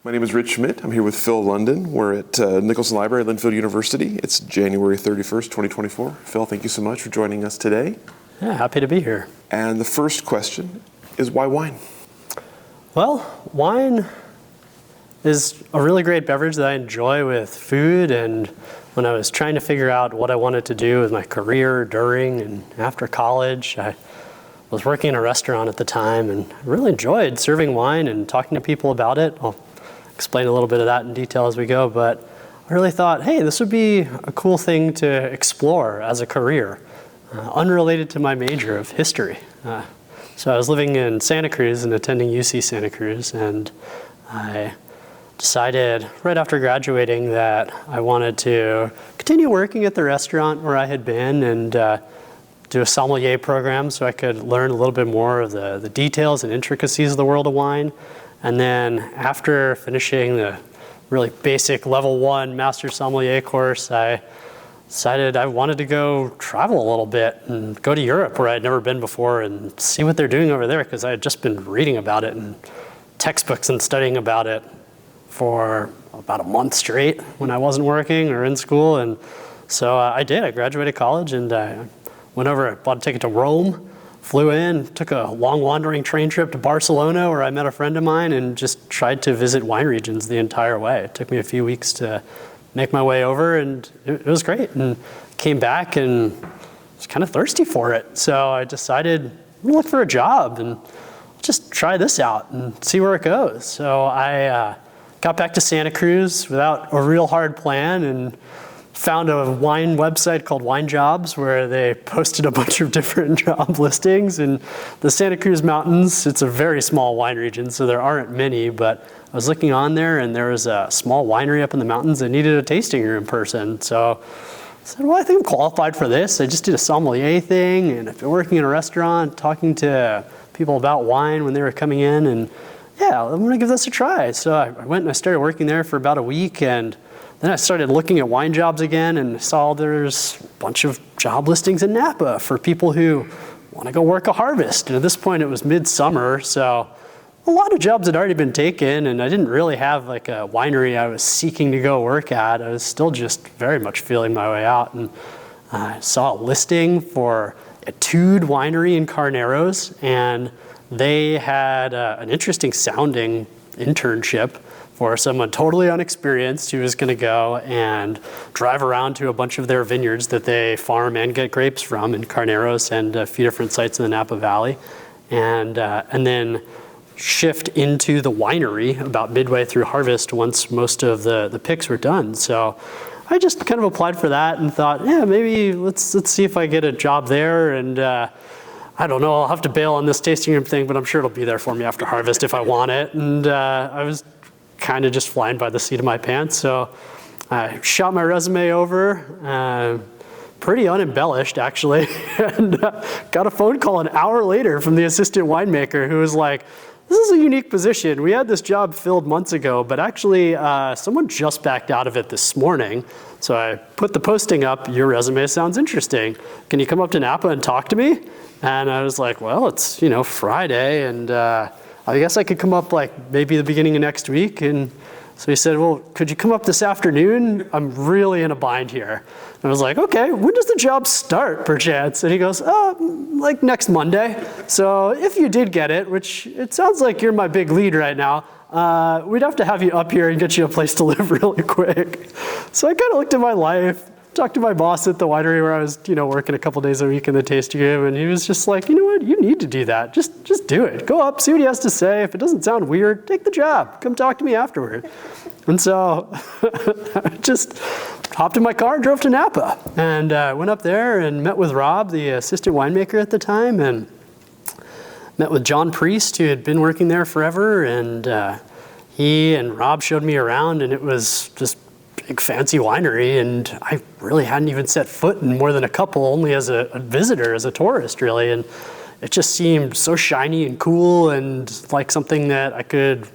My name is Rich Schmidt. I'm here with Phil London. We're at Nicholson Library, Linfield University. It's January 31st, 2024. Phil, thank you so much for joining us today. Yeah, happy to be here. And the first question is, why wine? Well, wine is a really great beverage that I enjoy with food, and when I was trying to figure out what I wanted to do with my career during and after college, I was working in a restaurant at the time and I really enjoyed serving wine and talking to people about it. I'll explain a little bit of that in detail as we go, but I really thought, hey, this would be a cool thing to explore as a career, unrelated to my major of history. So I was living in Santa Cruz and attending UC Santa Cruz, and I decided right after graduating that I wanted to continue working at the restaurant where I had been and do a sommelier program so I could learn a little bit more of the details and intricacies of the world of wine. And then after finishing the really basic level 1 master sommelier course, I decided I wanted to go travel a little bit and go to Europe where I'd never been before and see what they're doing over there, because I had just been reading about it in textbooks and studying about it for about a month straight when I wasn't working or in school. And so I did. I graduated college and I went over, bought a ticket to Rome, flew in, took a long wandering train trip to Barcelona where I met a friend of mine and just tried to visit wine regions the entire way. It took me a few weeks to make my way over, and it was great. And came back and was kind of thirsty for it. So I decided I'm gonna look for a job and just try this out and see where it goes. So I got back to Santa Cruz without a real hard plan and found a wine website called Wine Jobs where they posted a bunch of different job listings in the Santa Cruz Mountains. It's a very small wine region, so there aren't many, but I was looking on there and there was a small winery up in the mountains that needed a tasting room person. So I said, well, I think I'm qualified for this. I just did a sommelier thing and I've been working in a restaurant, talking to people about wine when they were coming in, and yeah, I'm gonna give this a try. So I went and I started working there for about a week, and then I started looking at wine jobs again and saw there's a bunch of job listings in Napa for people who want to go work a harvest. And at this point it was midsummer, so a lot of jobs had already been taken, and I didn't really have like a winery I was seeking to go work at. I was still just very much feeling my way out, and I saw a listing for Etude Winery in Carneros, and they had an interesting sounding internship for someone totally unexperienced who was going to go and drive around to a bunch of their vineyards that they farm and get grapes from in Carneros and a few different sites in the Napa Valley, and then shift into the winery about midway through harvest once most of the picks were done. So I just kind of applied for that and thought, yeah, maybe let's see if I get a job there, and I don't know, I'll have to bail on this tasting room thing, but I'm sure it'll be there for me after harvest if I want it. And I was kind of just flying by the seat of my pants. So I shot my resume over, pretty unembellished actually, and got a phone call an hour later from the assistant winemaker who was like, this is a unique position. We had this job filled months ago, but actually someone just backed out of it this morning. So I put the posting up, your resume sounds interesting. Can you come up to Napa and talk to me? And I was like, well, it's, Friday, and I guess I could come up like maybe the beginning of next week. And so he said, well, could you come up this afternoon? I'm really in a bind here. And I was like, okay, when does the job start, perchance? And he goes, like next Monday. So if you did get it, which it sounds like you're my big lead right now, we'd have to have you up here and get you a place to live really quick. So I kind of looked at my life, talked to my boss at the winery where I was, working a couple days a week in the tasting room, and he was just like, you know what, you need to do that. Just do it. Go up, see what he has to say. If it doesn't sound weird, take the job. Come talk to me afterward. And so I just hopped in my car and drove to Napa, and went up there and met with Rob, the assistant winemaker at the time, and met with John Priest, who had been working there forever, and he and Rob showed me around, and it was just big fancy winery, and I really hadn't even set foot in more than a couple, only as a visitor, as a tourist really, and it just seemed so shiny and cool and like something that I could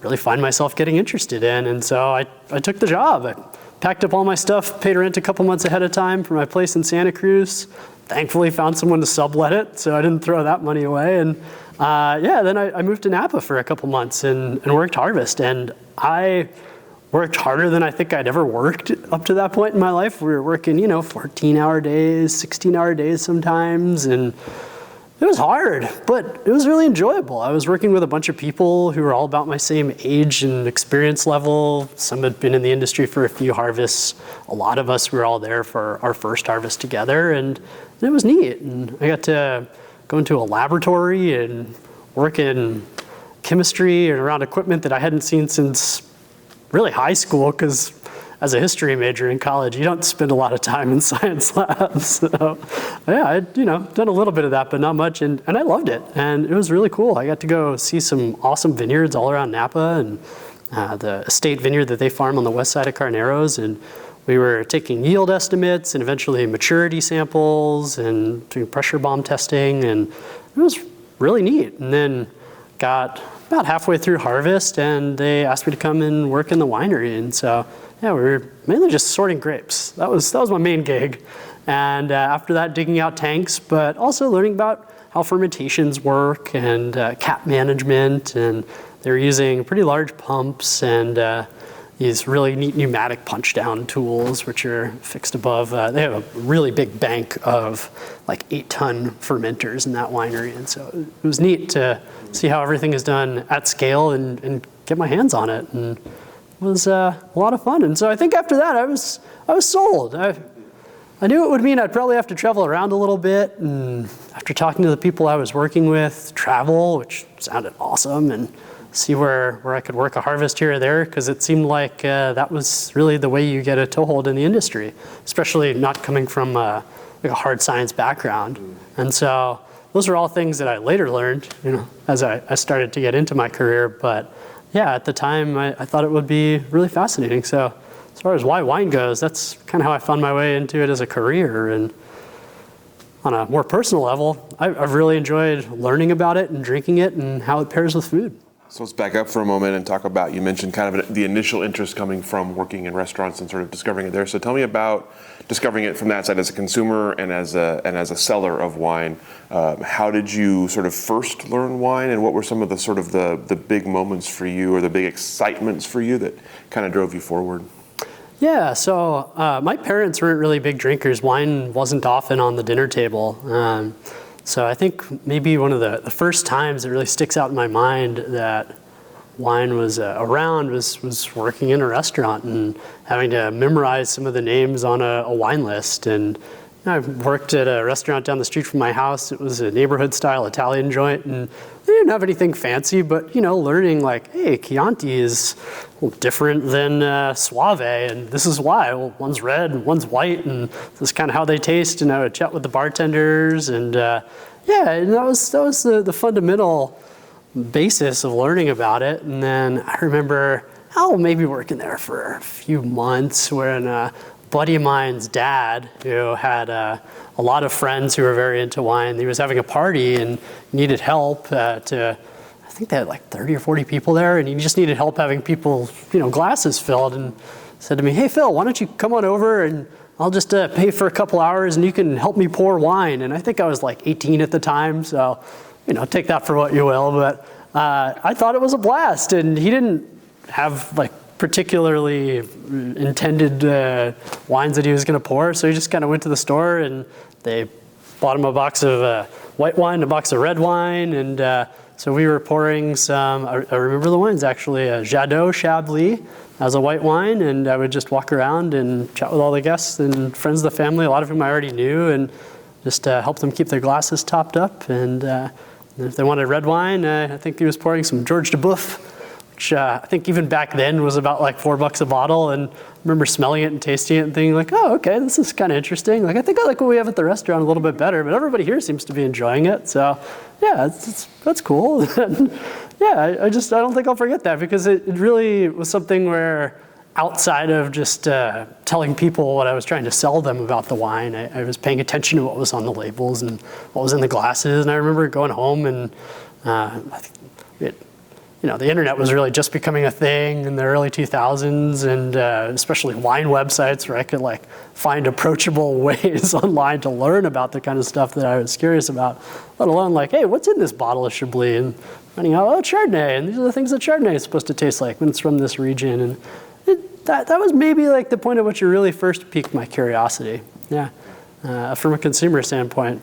really find myself getting interested in. And so I took the job. I packed up all my stuff, paid rent a couple months ahead of time for my place in Santa Cruz, thankfully found someone to sublet it, so I didn't throw that money away. And then I moved to Napa for a couple months and worked harvest. And I worked harder than I think I'd ever worked up to that point in my life. We were working, 14-hour days, 16-hour days sometimes, and it was hard, but it was really enjoyable. I was working with a bunch of people who were all about my same age and experience level. Some had been in the industry for a few harvests. A lot of us were all there for our first harvest together, and it was neat. And I got to go into a laboratory and work in chemistry and around equipment that I hadn't seen since really high school, because as a history major in college, you don't spend a lot of time in science labs. So yeah, I'd done a little bit of that, but not much, and I loved it, and it was really cool. I got to go see some awesome vineyards all around Napa, and the estate vineyard that they farm on the west side of Carneros, and we were taking yield estimates and eventually maturity samples and doing pressure bomb testing, and it was really neat. And then got about halfway through harvest, and they asked me to come and work in the winery. And so, yeah, we were mainly just sorting grapes. That was my main gig. And after that, digging out tanks, but also learning about how fermentations work and cap management. And they were using pretty large pumps and these really neat pneumatic punch down tools, which are fixed above. They have a really big bank of like 8-ton fermenters in that winery. And so it was neat to see how everything is done at scale and get my hands on it. And it was a lot of fun. And so I think after that, I was sold. I knew it would mean I'd probably have to travel around a little bit. And after talking to the people I was working with, travel, which sounded awesome, and see where I could work a harvest here or there, because it seemed like that was really the way you get a toehold in the industry, especially not coming from like a hard science background. And so those are all things that I later learned, as I started to get into my career. But yeah, at the time, I thought it would be really fascinating. So as far as why wine goes, that's kind of how I found my way into it as a career. And on a more personal level, I've really enjoyed learning about it and drinking it and how it pairs with food. So let's back up for a moment and talk about, you mentioned kind of the initial interest coming from working in restaurants and sort of discovering it there. So tell me about discovering it from that side as a consumer and as a seller of wine. How did you sort of first learn wine, and what were some of the sort of the big moments for you, or the big excitements for you that kind of drove you forward? Yeah, so my parents weren't really big drinkers. Wine wasn't often on the dinner table. So I think maybe one of the first times that really sticks out in my mind that wine was around was working in a restaurant and having to memorize some of the names on a wine list. And I worked at a restaurant down the street from my house. It was a neighborhood-style Italian joint, and they didn't have anything fancy, but learning like, hey, Chianti is different than Suave, and this is why. Well, one's red and one's white, and this is kind of how they taste. And I would chat with the bartenders, and and that was the fundamental basis of learning about it. And then I remember maybe working there for a few months when a buddy of mine's dad, who had a lot of friends who were very into wine, he was having a party and needed help I think they had like 30 or 40 people there, and he just needed help having people, glasses filled, and said to me, hey, Phil, why don't you come on over and I'll just pay for a couple hours and you can help me pour wine. And I think I was like 18 at the time, so, take that for what you will. But I thought it was a blast, and he didn't have like particularly intended wines that he was going to pour. So he just kind of went to the store and they bought him a box of white wine, a box of red wine. And so we were pouring some, I remember the wines actually, Jadot Chablis as a white wine. And I would just walk around and chat with all the guests and friends of the family, a lot of whom I already knew, and just help them keep their glasses topped up. And if they wanted red wine, I think he was pouring some George de Boeuf, which I think even back then was about like $4 a bottle. And I remember smelling it and tasting it and thinking like, oh, okay, this is kind of interesting. Like, I think I like what we have at the restaurant a little bit better, but everybody here seems to be enjoying it. So yeah, that's cool. Yeah, I don't think I'll forget that, because it really was something where outside of just telling people what I was trying to sell them about the wine, I was paying attention to what was on the labels and what was in the glasses. And I remember going home and I think the internet was really just becoming a thing in the early 2000s, and especially wine websites where I could like find approachable ways online to learn about the kind of stuff that I was curious about, let alone like, hey, what's in this bottle of Chablis? And finding out, oh, Chardonnay, and these are the things that Chardonnay is supposed to taste like when it's from this region. And that was maybe like the point at which it really first piqued my curiosity. Yeah, from a consumer standpoint,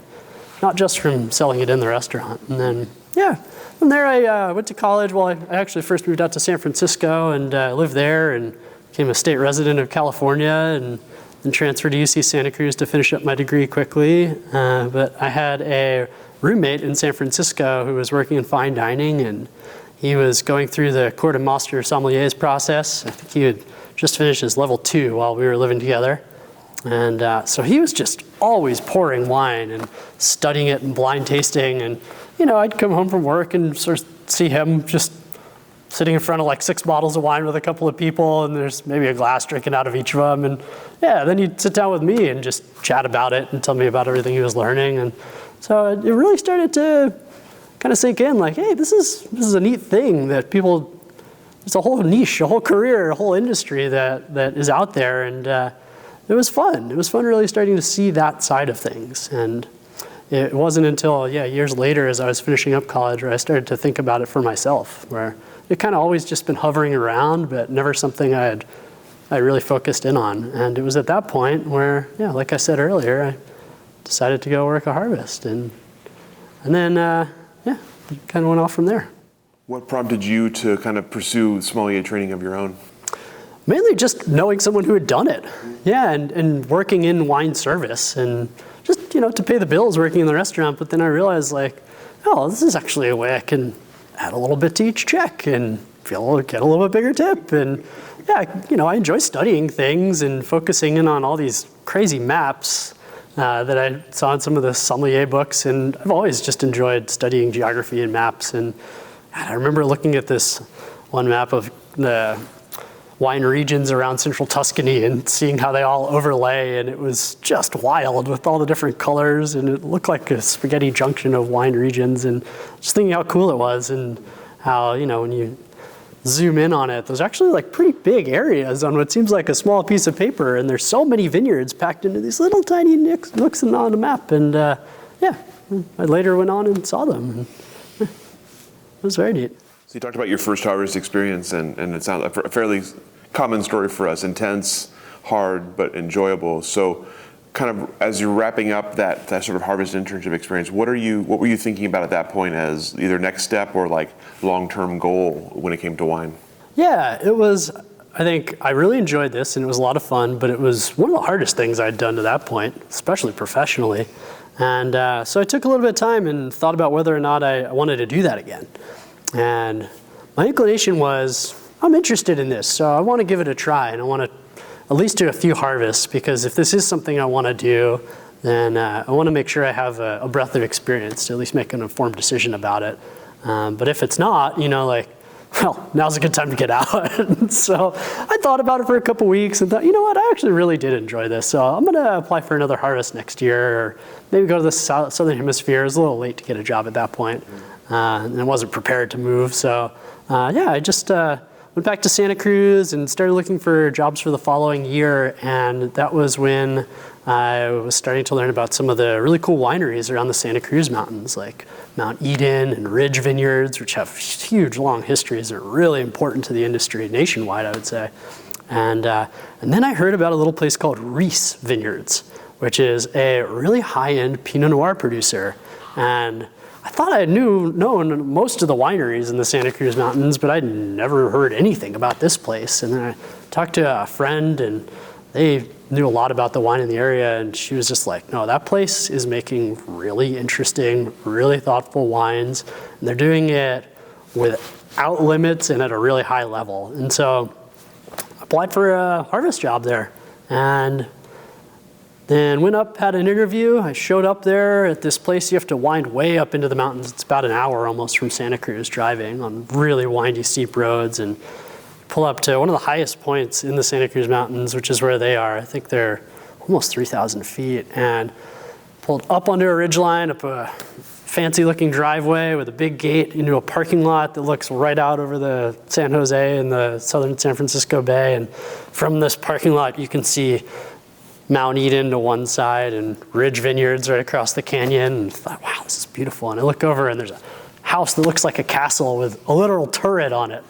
not just from selling it in the restaurant. And then, yeah, from there I went to college. Well, I actually first moved out to San Francisco and lived there and became a state resident of California, and then transferred to UC Santa Cruz to finish up my degree quickly. But I had a roommate in San Francisco who was working in fine dining, and he was going through the Court of Master Sommeliers process. I think he had just finished his level 2 while we were living together. And so he was just always pouring wine and studying it and blind tasting. And, I'd come home from work and sort of see him just sitting in front of like 6 bottles of wine with a couple of people, and there's maybe a glass drinking out of each of them. And yeah, then he'd sit down with me and just chat about it and tell me about everything he was learning. And so it really started to kind of sink in like, hey, this is a neat thing that people, it's a whole niche, a whole career, a whole industry that is out there. And it was fun. It was fun really starting to see that side of things. And it wasn't until, years later as I was finishing up college where I started to think about it for myself, where it kind of always just been hovering around, but never something I really focused in on. And it was at that point where, like I said earlier, I decided to go work a harvest. And then, kind of went off from there. What prompted you to kind of pursue sommelier training of your own? Mainly just knowing someone who had done it. Yeah, and working in wine service and just, to pay the bills working in the restaurant. But then I realized like, oh, this is actually a way I can add a little bit to each check and get a little bit bigger tip. And yeah, I enjoy studying things and focusing in on all these crazy maps that I saw in some of the sommelier books. And I've always just enjoyed studying geography and maps. And I remember looking at this one map of the wine regions around central Tuscany and seeing how they all overlay, and it was just wild with all the different colors, and it looked like a spaghetti junction of wine regions, and just thinking how cool it was and how, when you zoom in on it, there's actually like pretty big areas on what seems like a small piece of paper, and there's so many vineyards packed into these little tiny nooks on the map. And I later went on and saw them, and it was very neat. So you talked about your first harvest experience, and it sounds like a fairly common story for us, intense, hard, but enjoyable. So kind of as you're wrapping up that sort of harvest internship experience, what were you thinking about at that point as either next step or like long-term goal when it came to wine? Yeah, it was, I think I really enjoyed this, and it was a lot of fun, but it was one of the hardest things I'd done to that point, especially professionally. And so I took a little bit of time and thought about whether or not I wanted to do that again. And my inclination was, I'm interested in this, so I want to give it a try, and I want to at least do a few harvests, because if this is something I want to do, then I want to make sure I have a breadth of experience to at least make an informed decision about it. But if it's not, now's a good time to get out. So I thought about it for a couple weeks and thought, I actually really did enjoy this, so I'm going to apply for another harvest next year, or maybe go to the Southern Hemisphere. It was a little late to get a job at that point. And I wasn't prepared to move. So I just went back to Santa Cruz and started looking for jobs for the following year. And that was when I was starting to learn about some of the really cool wineries around the Santa Cruz Mountains, like Mount Eden and Ridge Vineyards, which have huge, long histories. They're really important to the industry nationwide, I would say. And then I heard about a little place called Reese Vineyards, which is a really high-end Pinot Noir producer. And I thought I known most of the wineries in the Santa Cruz Mountains, but I'd never heard anything about this place. And then I talked to a friend, and they knew a lot about the wine in the area, and she was just like, no, that place is making really interesting, really thoughtful wines, and they're doing it without limits and at a really high level. And so I applied for a harvest job there, and then went up, had an interview. I showed up there at this place. You have to wind way up into the mountains. It's about an hour almost from Santa Cruz driving on really windy, steep roads, and pull up to one of the highest points in the Santa Cruz Mountains, which is where they are. I think they're almost 3,000 feet, and pulled up onto a ridgeline, up a fancy looking driveway with a big gate into a parking lot that looks right out over the San Jose and the southern San Francisco Bay. And from this parking lot, you can see Mount Eden to one side and Ridge Vineyards right across the canyon. And I thought, wow, this is beautiful. And I look over and there's a house that looks like a castle with a literal turret on it.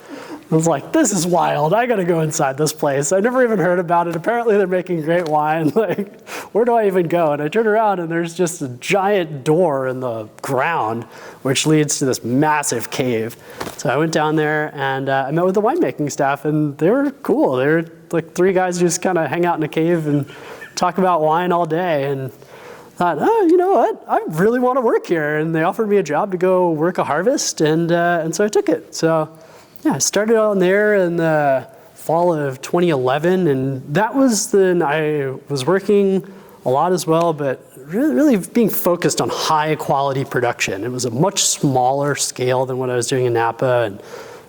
I was like, this is wild. I got to go inside this place. I never even heard about it. Apparently they're making great wine. Like, where do I even go? And I turn around and there's just a giant door in the ground, which leads to this massive cave. So I went down there and I met with the winemaking staff, and they were cool. They were like 3 guys who just kind of hang out in a cave and talk about wine all day. And thought, oh, you know what? I really want to work here. And they offered me a job to go work a harvest, and so I took it. So yeah, I started on there in the fall of 2011, and that was then I was working a lot as well, but really being focused on high quality production. It was a much smaller scale than what I was doing in Napa, and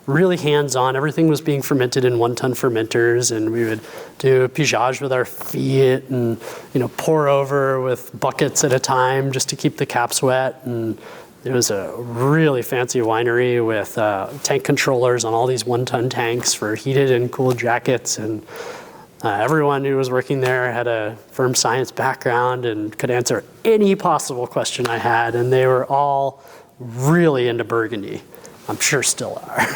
really hands-on. Everything was being fermented in 1-ton fermenters, and we would do pigeage with our feet and, you know, pour over with buckets at a time just to keep the caps wet. And it was a really fancy winery with tank controllers on all these 1-ton tanks for heated and cooled jackets. And everyone who was working there had a firm science background and could answer any possible question I had. And they were all really into Burgundy. I'm sure still are.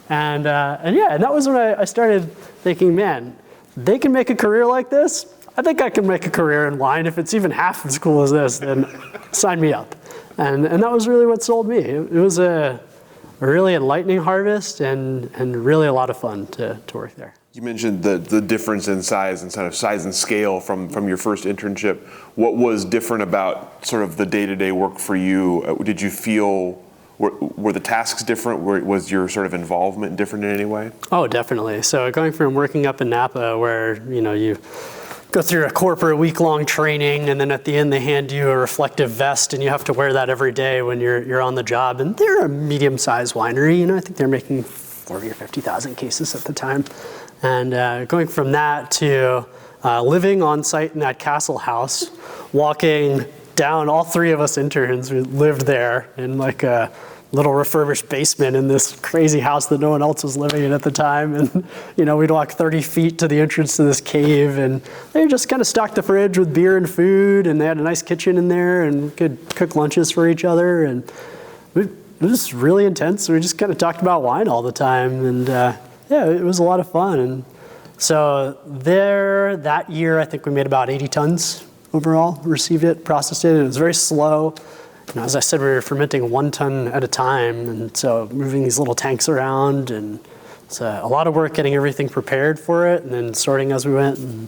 and that was when I started thinking, man, they can make a career like this. I think I can make a career in wine. If it's even half as cool as this, then sign me up. And that was really what sold me. It was a really enlightening harvest and really a lot of fun to work there. You mentioned the difference in size and sort of size and scale from your first internship. What was different about sort of the day-to-day work for you? Did you feel, were the tasks different? Was your sort of involvement different in any way? Oh, definitely. So going from working up in Napa where, you know, you go through a corporate week-long training, and then at the end they hand you a reflective vest, and you have to wear that every day when you're on the job. And they're a medium-sized winery. You know, I think they're making 40 or 50,000 cases at the time. And going from that to living on site in that castle house, walking down, all 3 of us interns, we lived there in like a little refurbished basement in this crazy house that no one else was living in at the time. And, you know, we'd walk 30 feet to the entrance to this cave, and they just kind of stocked the fridge with beer and food, and they had a nice kitchen in there, and we could cook lunches for each other. And it was really intense. We just kind of talked about wine all the time. And yeah, it was a lot of fun. And so there, that year, I think we made about 80 tons overall, received it, processed it. It was very slow. You know, as I said, we were fermenting 1 ton at a time, and so moving these little tanks around, and it's a lot of work getting everything prepared for it, and then sorting as we went, and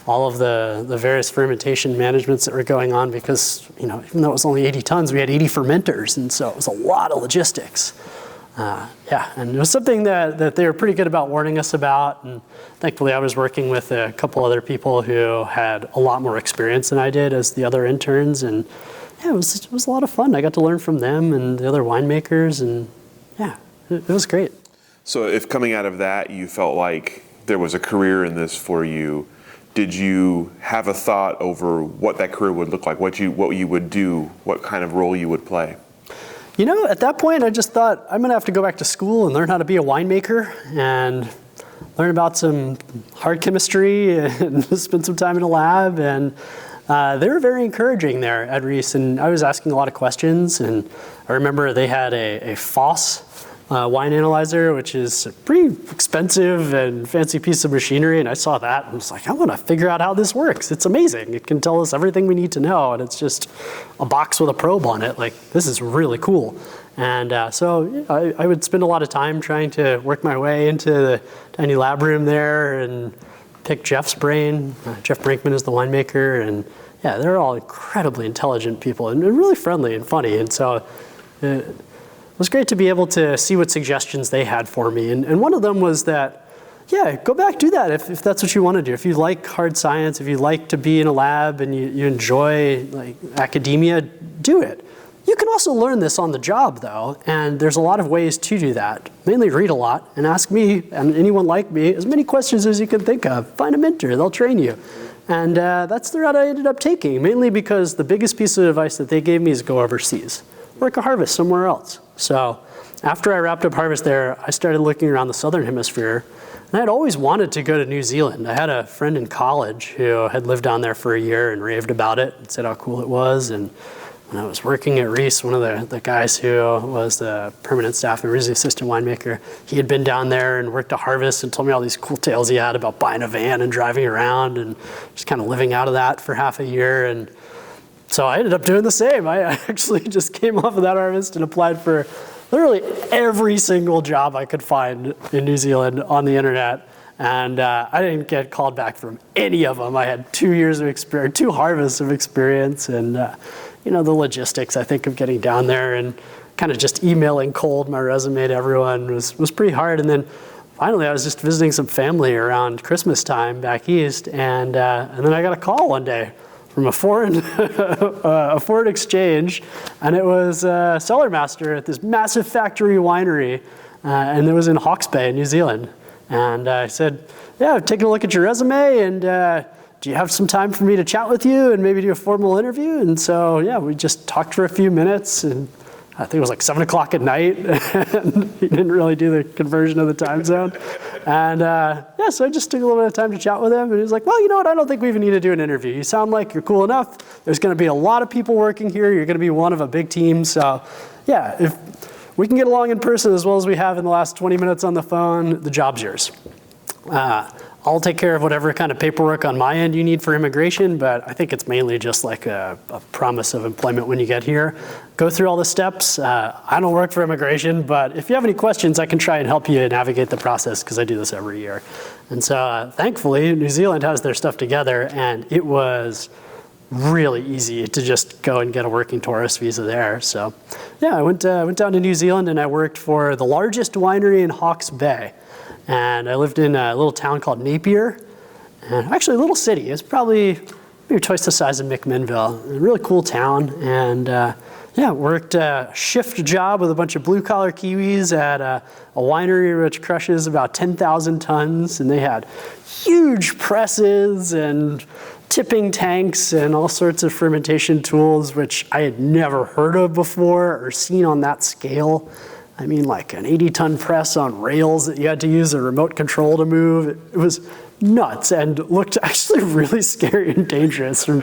all of the various fermentation managements that were going on, because, you know, even though it was only 80 tons, we had 80 fermenters, and so it was a lot of logistics. Yeah, and it was something that they were pretty good about warning us about, and thankfully I was working with a couple other people who had a lot more experience than I did as the other interns, and yeah, it was a lot of fun. I got to learn from them and the other winemakers, and yeah, it was great. So if coming out of that you felt like there was a career in this for you, did you have a thought over what that career would look like, what you would do, what kind of role you would play? You know, at that point I just thought I'm gonna have to go back to school and learn how to be a winemaker and learn about some hard chemistry and spend some time in a lab. And they were very encouraging there at Reese, and I was asking a lot of questions. And I remember they had a Foss wine analyzer, which is a pretty expensive and fancy piece of machinery. And I saw that and was like, I want to figure out how this works. It's amazing. It can tell us everything we need to know, and it's just a box with a probe on it. Like, this is really cool. And so I would spend a lot of time trying to work my way into the tiny lab room there and pick Jeff's brain. Jeff Brinkman is the winemaker, and yeah, they're all incredibly intelligent people and really friendly and funny. And so it was great to be able to see what suggestions they had for me. And one of them was that, yeah, go back, do that if that's what you want to do. If you like hard science, if you like to be in a lab and you enjoy like academia, do it. You can also learn this on the job, though, and there's a lot of ways to do that. Mainly read a lot and ask me and anyone like me as many questions as you can think of. Find a mentor, they'll train you. And that's the route I ended up taking, mainly because the biggest piece of advice that they gave me is go overseas, work a harvest somewhere else. So after I wrapped up harvest there, I started looking around the southern hemisphere. And I had always wanted to go to New Zealand. I had a friend in college who had lived down there for a year and raved about it and said how cool it was. And when I was working at Reese, one of the guys who was the permanent staff and was the assistant winemaker, he had been down there and worked a harvest and told me all these cool tales he had about buying a van and driving around and just kind of living out of that for half a year. And so I ended up doing the same. I actually just came off of that harvest and applied for literally every single job I could find in New Zealand on the internet. And I didn't get called back from any of them. I had 2 years of experience, 2 harvests of experience, and the logistics, I think, of getting down there and kind of just emailing cold my resume to everyone was pretty hard. And then finally, I was just visiting some family around Christmas time back east, and then I got a call one day from a foreign exchange, and it was a cellar master at this massive factory winery, and it was in Hawke's Bay, New Zealand. And I said, yeah, I've taken a look at your resume, and do you have some time for me to chat with you and maybe do a formal interview? And so, yeah, we just talked for a few minutes, and I think it was like 7 o'clock at night, and he didn't really do the conversion of the time zone. And so I just took a little bit of time to chat with him, and he was like, well, you know what, I don't think we even need to do an interview. You sound like you're cool enough. There's gonna be a lot of people working here. You're gonna be one of a big team. So yeah, if we can get along in person as well as we have in the last 20 minutes on the phone, the job's yours. I'll take care of whatever kind of paperwork on my end you need for immigration, but I think it's mainly just like a promise of employment when you get here. Go through all the steps. I don't work for immigration, but if you have any questions, I can try and help you navigate the process because I do this every year. And so thankfully, New Zealand has their stuff together, and it was really easy to just go and get a working tourist visa there. So yeah, I went down to New Zealand and I worked for the largest winery in Hawke's Bay. And I lived in a little town called Napier, and actually a little city. It's probably maybe twice the size of McMinnville. A really cool town, and worked a shift job with a bunch of blue-collar Kiwis at a winery which crushes about 10,000 tons, and they had huge presses and tipping tanks and all sorts of fermentation tools, which I had never heard of before or seen on that scale. I mean, like an 80-ton press on rails that you had to use a remote control to move. It was nuts and looked actually really scary and dangerous. And,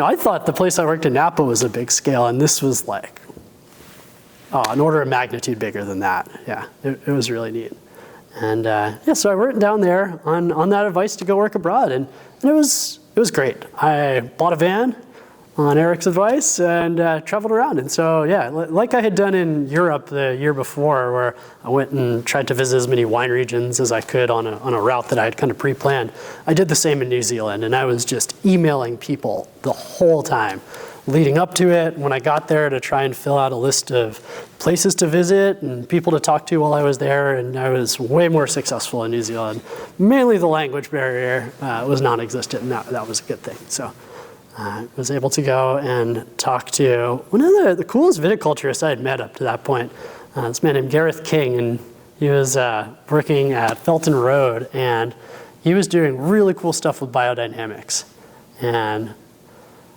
I thought the place I worked in Napa was a big scale, and this was like an order of magnitude bigger than that. Yeah, it was really neat. And so I worked down there on that advice to go work abroad, and it was great. I bought a van on Eric's advice and traveled around. And so, yeah, like I had done in Europe the year before, where I went and tried to visit as many wine regions as I could on a route that I had kind of pre-planned, I did the same in New Zealand. And I was just emailing people the whole time leading up to it, when I got there, to try and fill out a list of places to visit and people to talk to while I was there. And I was way more successful in New Zealand. Mainly the language barrier was non-existent, and that was a good thing. So I was able to go and talk to one of the coolest viticulturists I had met up to that point. This man named Gareth King, and he was working at Felton Road, and he was doing really cool stuff with biodynamics. And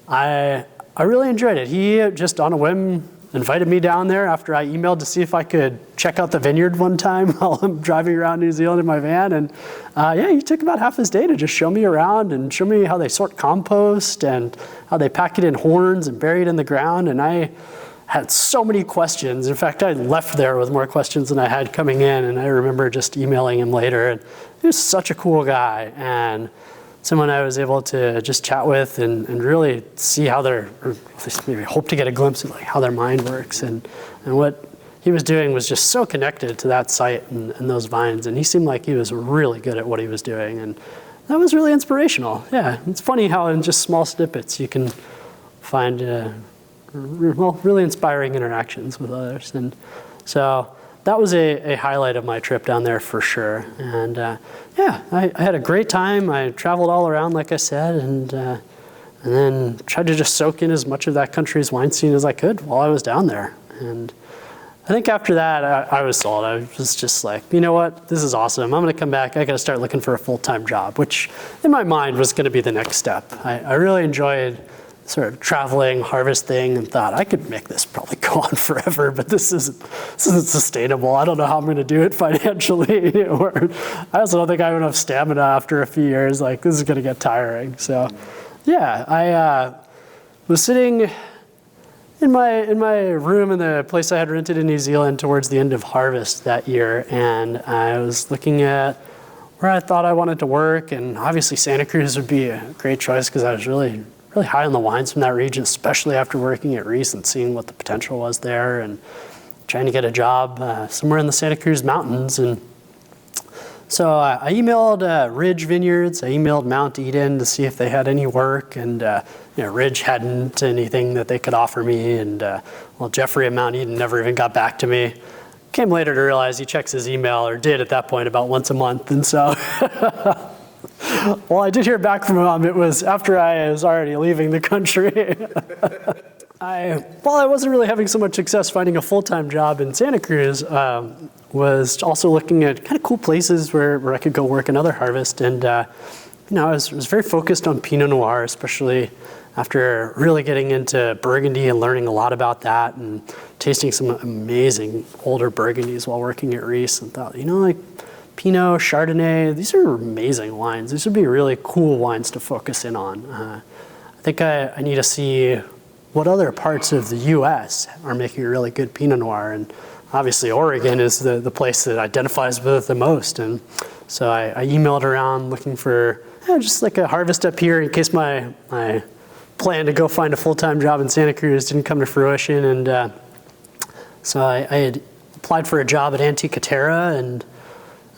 I really enjoyed it. He just on a whim invited me down there after I emailed to see if I could check out the vineyard one time while I'm driving around New Zealand in my van. And he took about half his day to just show me around and show me how they sort compost and how they pack it in horns and bury it in the ground. And I had so many questions. In fact, I left there with more questions than I had coming in. And I remember just emailing him later. And he was such a cool guy, and someone I was able to just chat with and really see how or at least maybe hope to get a glimpse of like how their mind works. And what he was doing was just so connected to that site and those vines. And he seemed like he was really good at what he was doing. And that was really inspirational. Yeah, it's funny how in just small snippets you can find really inspiring interactions with others. And so that was a highlight of my trip down there for sure. And I had a great time. I traveled all around, like I said, and then tried to just soak in as much of that country's wine scene as I could while I was down there. And think after that, I was sold. I was just like, you know what? This is awesome. I'm going to come back. I got to start looking for a full-time job, which in my mind was going to be the next step. I really enjoyed sort of traveling, harvest thing, and thought I could make this probably go on forever, but this isn't sustainable. I don't know how I'm going to do it financially. Or I also don't think I have enough stamina after a few years. Like, this is going to get tiring. So, yeah, I was sitting in my room in the place I had rented in New Zealand towards the end of harvest that year, and I was looking at where I thought I wanted to work, and obviously Santa Cruz would be a great choice because I was really high on the wines from that region, especially after working at Reese and seeing what the potential was there, and trying to get a job somewhere in the Santa Cruz Mountains. And so I emailed Ridge Vineyards, I emailed Mount Eden to see if they had any work, and Ridge hadn't anything that they could offer me, and Jeffrey at Mount Eden never even got back to me. Came later to realize he checks his email, or did at that point, about once a month, and so well, I did hear back from him. It was after I was already leaving the country. I wasn't really having so much success finding a full-time job in Santa Cruz, was also looking at kind of cool places where I could go work another harvest. And I was very focused on Pinot Noir, especially after really getting into Burgundy and learning a lot about that and tasting some amazing older Burgundies while working at Reese, and thought, like Pinot, Chardonnay, these are amazing wines. These would be really cool wines to focus in on. I think I need to see what other parts of the U.S. are making a really good Pinot Noir, and obviously Oregon is the place that identifies with it the most. And so I emailed around looking for just like a harvest up here in case my plan to go find a full-time job in Santa Cruz didn't come to fruition. And so I had applied for a job at Antica Terra, and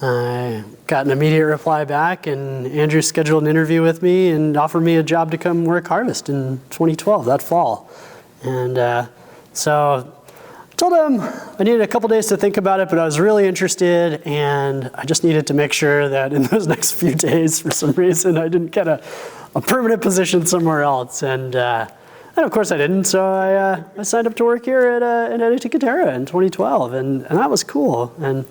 I got an immediate reply back, and Andrew scheduled an interview with me and offered me a job to come work harvest in 2012, that fall. And so I told him I needed a couple days to think about it, but I was really interested, and I just needed to make sure that in those next few days, for some reason, I didn't get a permanent position somewhere else. And of course I didn't, so I signed up to work here at Antica Terra in 2012, and that was cool. And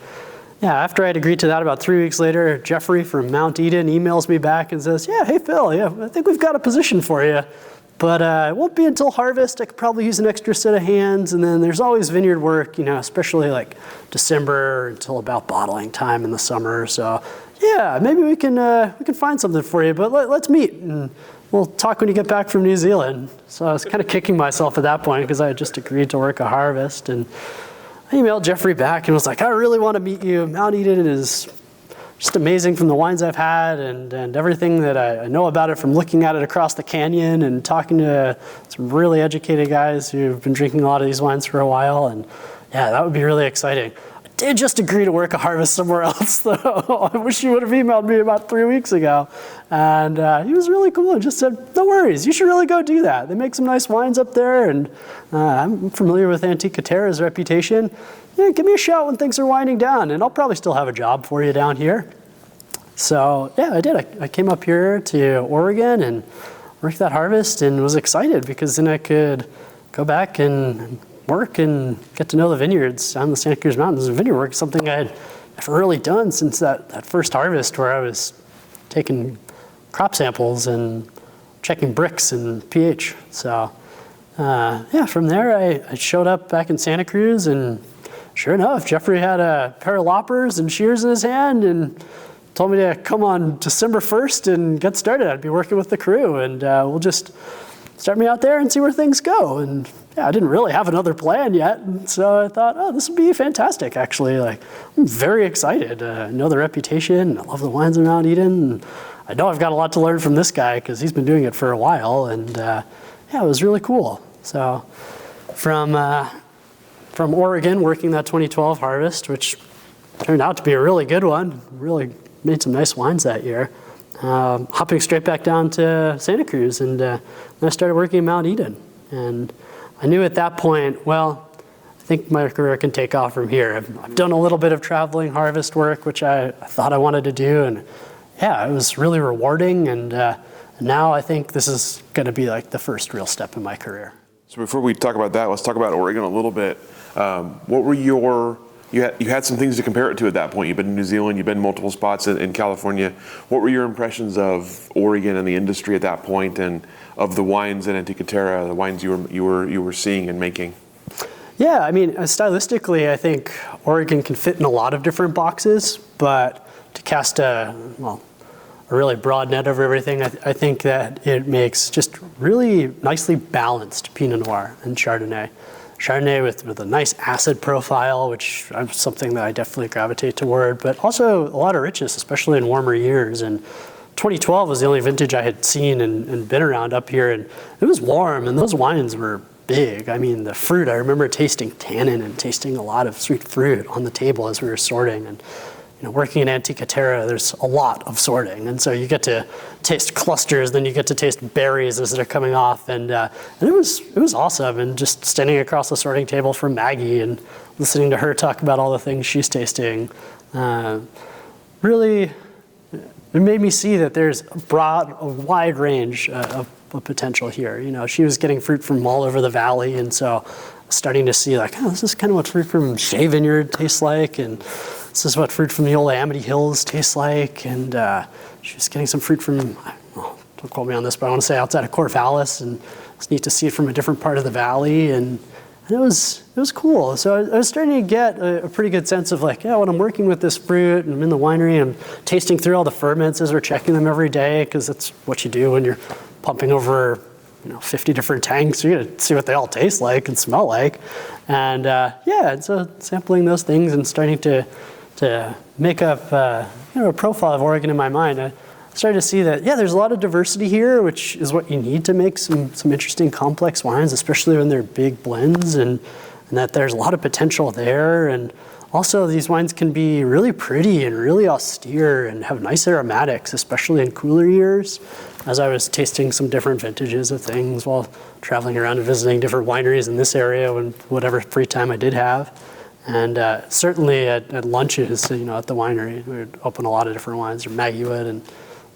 yeah, after I had agreed to that, about 3 weeks later, Jeffrey from Mount Eden emails me back and says, hey Phil, I think we've got a position for you, but it won't be until harvest. I could probably use an extra set of hands, and then there's always vineyard work, especially like December until about bottling time in the summer. So yeah, maybe we can find something for you, but let's meet, and we'll talk when you get back from New Zealand. So I was kind of kicking myself at that point because I had just agreed to work a harvest, and I emailed Jeffrey back and was like, I really want to meet you. Mount Eden is just amazing from the wines I've had and everything that I know about it from looking at it across the canyon and talking to some really educated guys who've been drinking a lot of these wines for a while. And yeah, that would be really exciting. I did just agree to work a harvest somewhere else, though. I wish you would have emailed me about 3 weeks ago. And he was really cool and just said, no worries, you should really go do that. They make some nice wines up there, and I'm familiar with Antica Terra's reputation. Yeah, give me a shout when things are winding down, and I'll probably still have a job for you down here. So yeah, I did. I came up here to Oregon and worked that harvest, and was excited because then I could go back and work and get to know the vineyards down the Santa Cruz Mountains. Vineyard work is something I had never really done since that first harvest, where I was taking crop samples and checking bricks and pH. So yeah, from there I showed up back in Santa Cruz, and sure enough, Jeffrey had a pair of loppers and shears in his hand and told me to come on December 1st and get started. I'd be working with the crew, and we'll just start me out there and see where things go. And yeah, I didn't really have another plan yet, and so I thought, oh, this would be fantastic, actually. Like, I'm very excited. I know the reputation. I love the wines of Mount Eden. And I know I've got a lot to learn from this guy because he's been doing it for a while, and yeah, it was really cool. So from Oregon, working that 2012 harvest, which turned out to be a really good one, really made some nice wines that year, hopping straight back down to Santa Cruz, and then I started working at Mount Eden. And I knew at that point, well, I think my career can take off from here. I've done a little bit of traveling harvest work, which I thought I wanted to do, and yeah, it was really rewarding, and now I think this is going to be like the first real step in my career. So before we talk about that, let's talk about Oregon a little bit. What were you had some things to compare it to at that point. You've been in New Zealand, you've been multiple spots in California. What were your impressions of Oregon and the industry at that point, and of the wines in Antiqua Terra, the wines you were seeing and making? Yeah, I mean, stylistically, I think Oregon can fit in a lot of different boxes, but to cast a really broad net over everything, I think that it makes just really nicely balanced Pinot Noir and Chardonnay. Chardonnay with a nice acid profile, which is something that I definitely gravitate toward, but also a lot of richness, especially in warmer years. And 2012 was the only vintage I had seen and been around up here, and it was warm, and those wines were big. I mean, the fruit, I remember tasting tannin and tasting a lot of sweet fruit on the table as we were sorting. And working in Antiqua Terra, there's a lot of sorting, and so you get to taste clusters, then you get to taste berries as they're coming off, and it was awesome. And just standing across the sorting table from Maggie and listening to her talk about all the things she's tasting, really, it made me see that there's a wide range of potential here. She was getting fruit from all over the valley, and so starting to see like, this is kind of what fruit from Shea Vineyard tastes like, and this is what fruit from the old Amity Hills tastes like. And she was getting some fruit from, don't quote me on this, but I want to say outside of Corvallis, and it's neat to see it from a different part of the valley, and it was cool. So I was starting to get a pretty good sense of like, when I'm working with this fruit and I'm in the winery, I'm tasting through all the ferments as we're checking them every day, because that's what you do when you're pumping over 50 different tanks. You gotta see what they all taste like and smell like. And so sampling those things and starting to make up a profile of Oregon in my mind, I started to see that, there's a lot of diversity here, which is what you need to make some interesting complex wines, especially when they're big blends, and that there's a lot of potential there. And also these wines can be really pretty and really austere and have nice aromatics, especially in cooler years. As I was tasting some different vintages of things while traveling around and visiting different wineries in this area when whatever free time I did have. And certainly at lunches, at the winery, we would open a lot of different wines, or Maggie would, and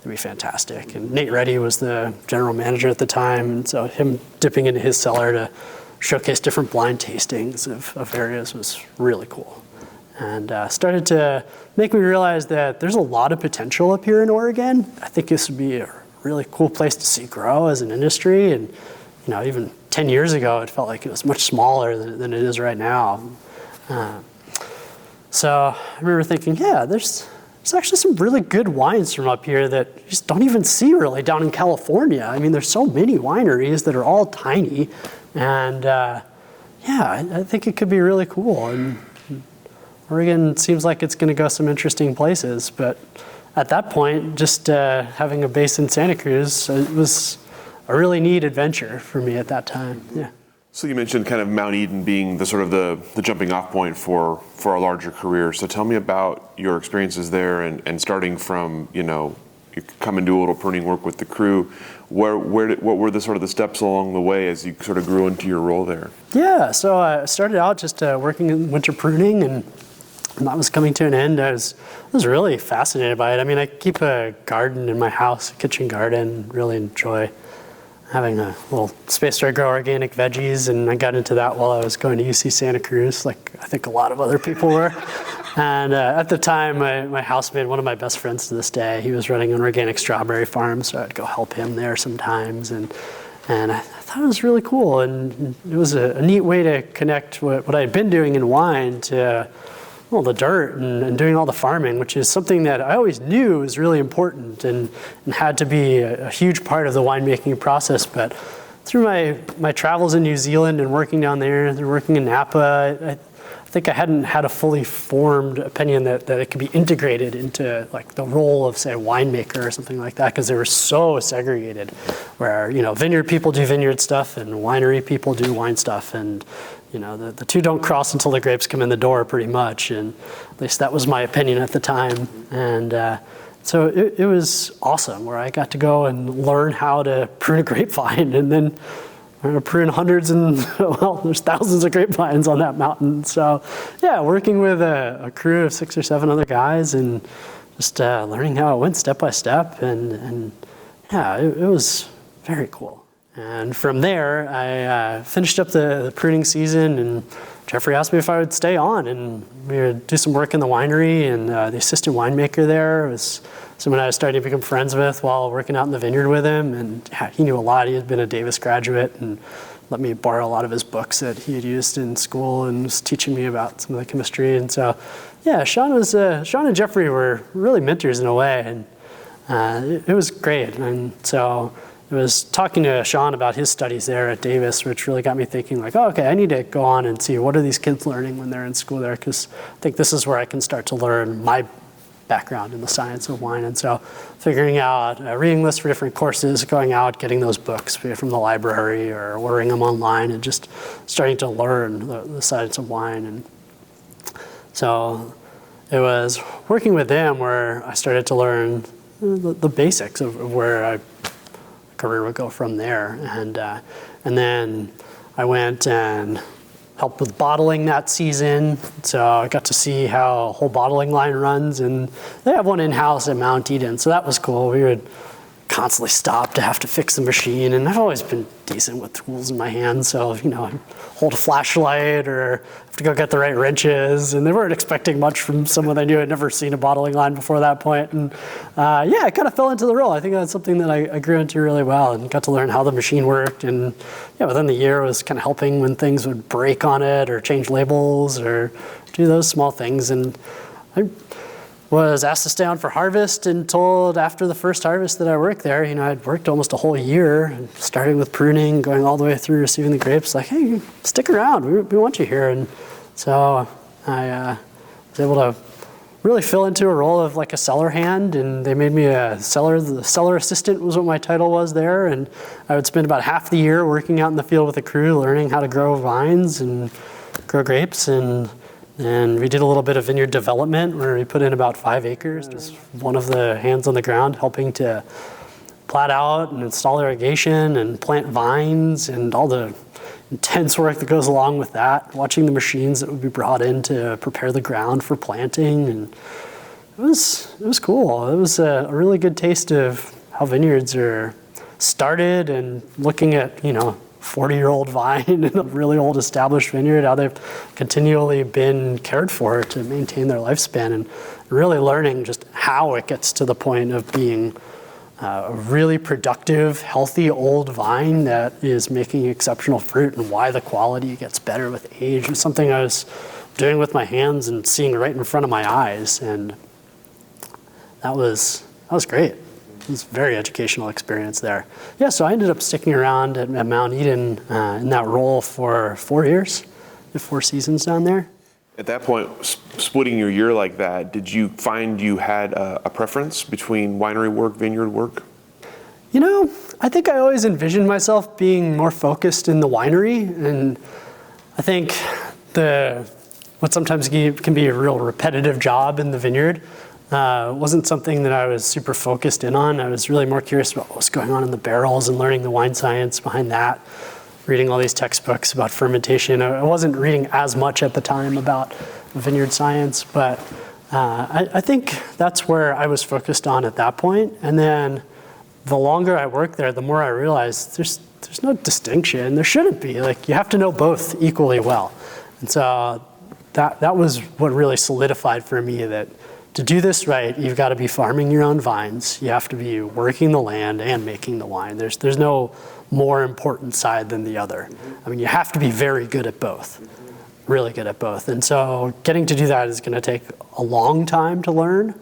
they'd be fantastic. And Nate Reddy was the general manager at the time, and so him dipping into his cellar to showcase different blind tastings of areas was really cool. And started to make me realize that there's a lot of potential up here in Oregon. I think this would be a really cool place to see grow as an industry. And even 10 years ago, it felt like it was much smaller than it is right now. So I remember thinking, there's actually some really good wines from up here that you just don't even see really down in California. I mean, there's so many wineries that are all tiny, and I think it could be really cool. And Oregon seems like it's going to go some interesting places, but at that point, just having a base in Santa Cruz, it was a really neat adventure for me at that time. Yeah. So you mentioned kind of Mount Eden being the sort of the jumping off point for a larger career. So tell me about your experiences there, and starting from, you come and do a little pruning work with the crew. What were the sort of the steps along the way as you sort of grew into your role there? Yeah, so I started out just working in winter pruning, and that was coming to an end. I was really fascinated by it. I mean, I keep a garden in my house, a kitchen garden, really enjoy having a little space where I grow organic veggies, and I got into that while I was going to UC Santa Cruz, like I think a lot of other people were. And at the time, my housemate, one of my best friends to this day, he was running an organic strawberry farm, so I'd go help him there sometimes. And I thought it was really cool, and it was a neat way to connect what I had been doing in wine to the dirt and doing all the farming, which is something that I always knew was really important and had to be a huge part of the winemaking process. But through my travels in New Zealand and working down there and working in Napa, I think I hadn't had a fully formed opinion that it could be integrated into like the role of, say, a winemaker or something like that, because they were so segregated, where vineyard people do vineyard stuff and winery people do wine stuff, and the two don't cross until the grapes come in the door, pretty much. And at least that was my opinion at the time. And so it was awesome, where I got to go and learn how to prune a grapevine, and then prune hundreds and, there's thousands of grapevines on that mountain. So working with a crew of 6 or 7 other guys, and just learning how it went step by step. And it was very cool. And from there, I finished up the pruning season and Jeffrey asked me if I would stay on, and we would do some work in the winery, and the assistant winemaker there was someone I was starting to become friends with while working out in the vineyard with him, and yeah, he knew a lot. He had been a Davis graduate and let me borrow a lot of his books that he had used in school and was teaching me about some of the chemistry. And so, yeah, Sean and Jeffrey were really mentors in a way, and it was great. And so I was talking to Sean about his studies there at Davis, which really got me thinking like, oh, okay, I need to go on and see what are these kids learning when they're in school there, because I think this is where I can start to learn my background in the science of wine. And so figuring out a reading list for different courses, going out, getting those books from the library or ordering them online, and just starting to learn the science of wine. And so it was working with them where I started to learn the basics of where my career would go from there. And then I went and helped with bottling that season. So I got to see how a whole bottling line runs, and they have one in-house at Mount Eden, so that was cool. We would constantly stop to have to fix the machine, and I've always been decent with tools in my hands, so I hold a flashlight or have to go get the right wrenches, and they weren't expecting much from someone I knew. I'd never seen a bottling line before that point, and yeah, I kind of fell into the role. I think that's something that I grew into really well and got to learn how the machine worked, and yeah, within the year I was kind of helping when things would break on it or change labels or do those small things. And I was asked to stay on for harvest and told after the first harvest that I worked there, I'd worked almost a whole year, starting with pruning, going all the way through receiving the grapes, like, hey, stick around, we want you here. And so I was able to really fill into a role of like a cellar hand, and they made me the cellar assistant was what my title was there. And I would spend about half the year working out in the field with a crew, learning how to grow vines and grow grapes. And we did a little bit of vineyard development where we put in about 5 acres. Just one of the hands on the ground helping to plat out and install irrigation and plant vines and all the intense work that goes along with that, watching the machines that would be brought in to prepare the ground for planting. And it was cool. It was a really good taste of how vineyards are started, and looking at, 40-year-old vine in a really old established vineyard, how they've continually been cared for to maintain their lifespan, and really learning just how it gets to the point of being a really productive, healthy old vine that is making exceptional fruit, and why the quality gets better with age. It's something I was doing with my hands and seeing right in front of my eyes, and that was great. It was a very educational experience there. Yeah, so I ended up sticking around at Mount Eden in that role for 4 years, did 4 seasons down there. At that point, splitting your year like that, did you find you had a preference between winery work, vineyard work? I think I always envisioned myself being more focused in the winery, and I think what sometimes can be a real repetitive job in the vineyard wasn't something that I was super focused in on. I was really more curious about what was going on in the barrels and learning the wine science behind that, reading all these textbooks about fermentation. I wasn't reading as much at the time about vineyard science, but I think that's where I was focused on at that point. And then the longer I worked there, the more I realized there's no distinction. There shouldn't be. Like, you have to know both equally well. And so that was what really solidified for me that to do this right, you've got to be farming your own vines. You have to be working the land and making the wine. There's no more important side than the other. I mean, you have to be very good at both, really good at both. And so getting to do that is going to take a long time to learn,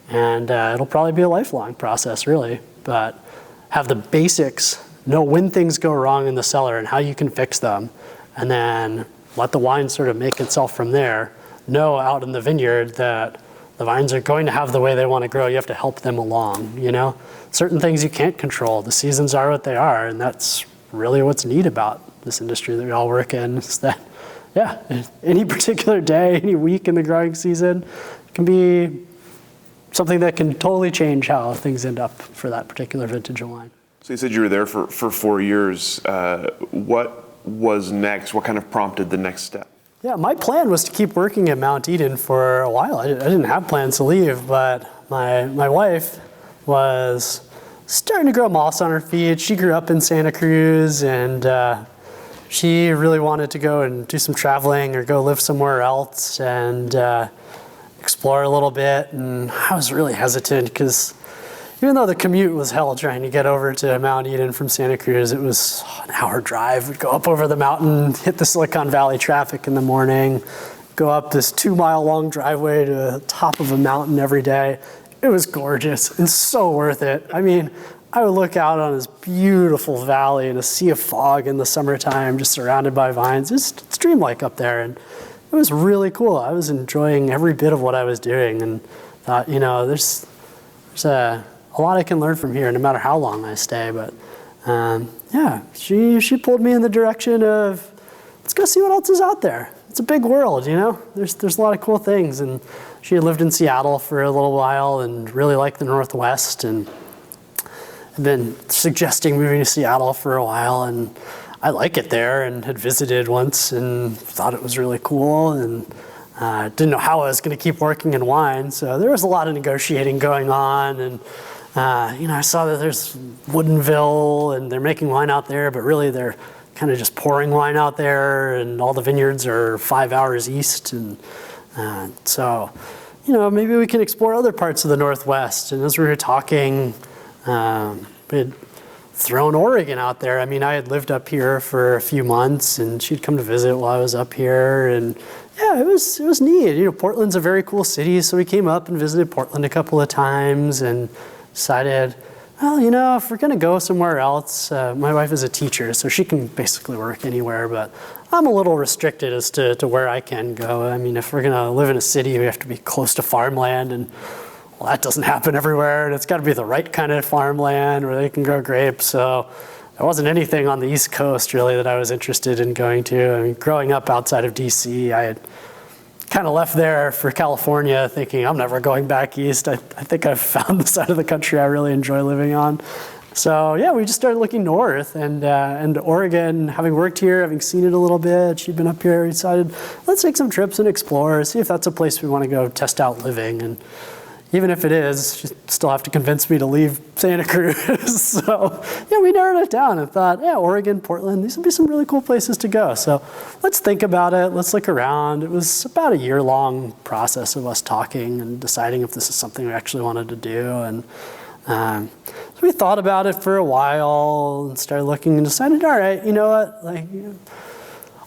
and it'll probably be a lifelong process, really. But have the basics, know when things go wrong in the cellar and how you can fix them, and then let the wine sort of make itself from there. Know out in the vineyard that the vines are going to have the way they want to grow. You have to help them along, Certain things you can't control. The seasons are what they are, and that's really what's neat about this industry that we all work in, is that, yeah, any particular day, any week in the growing season can be something that can totally change how things end up for that particular vintage of wine. So you said you were there for 4 years. What was next? What kind of prompted the next step? Yeah, my plan was to keep working at Mount Eden for a while. I didn't have plans to leave, but my wife was starting to grow moss on her feet. She grew up in Santa Cruz, and she really wanted to go and do some traveling or go live somewhere else and explore a little bit. And I was really hesitant because even though the commute was hell trying to get over to Mount Eden from Santa Cruz, it was an hour drive. We'd go up over the mountain, hit the Silicon Valley traffic in the morning, go up this 2-mile long driveway to the top of a mountain every day. It was gorgeous and so worth it. I mean, I would look out on this beautiful valley and a sea of fog in the summertime, just surrounded by vines. It's dreamlike up there, and it was really cool. I was enjoying every bit of what I was doing, and thought, you know, there's a lot I can learn from here, no matter how long I stay. But yeah, she pulled me in the direction of, let's go see what else is out there. It's a big world, you know. There's a lot of cool things, and she had lived in Seattle for a little while and really liked the Northwest, and I've been suggesting moving to Seattle for a while, and I like it there and had visited once and thought it was really cool, and didn't know how I was going to keep working in wine. So there was a lot of negotiating going on, and you know, I saw that there's Woodinville and they're making wine out there, but really they're kind of just pouring wine out there, and all the vineyards are 5 hours east. And so, you know, maybe we can explore other parts of the Northwest. And as we were talking, we had thrown Oregon out there. I mean, I had lived up here for a few months, and she'd come to visit while I was up here, and yeah, it was neat. You know, Portland's a very cool city, so we came up and visited Portland a couple of times and decided, well, you know, if we're gonna go somewhere else, my wife is a teacher, so she can basically work anywhere, but I'm a little restricted as to where I can go. I mean, if we're gonna live in a city, we have to be close to farmland, and well, that doesn't happen everywhere, and it's got to be the right kind of farmland where they can grow grapes. So there wasn't anything on the East Coast really that I was interested in going to. I mean, growing up outside of DC, I had kind of left there for California thinking I'm never going back east. I think I've found the side of the country I really enjoy living on. So yeah, we just started looking north, and Oregon, having worked here, having seen it a little bit, she'd been up here, we decided, let's take some trips and explore, see if that's a place we want to go test out living. And even if it is, you still have to convince me to leave Santa Cruz. So yeah, we narrowed it down and thought, yeah, Oregon, Portland, these would be some really cool places to go. So let's think about it, let's look around. It was about a year-long process of us talking and deciding if this is something we actually wanted to do. And so we thought about it for a while and started looking and decided, all right, you know what, like,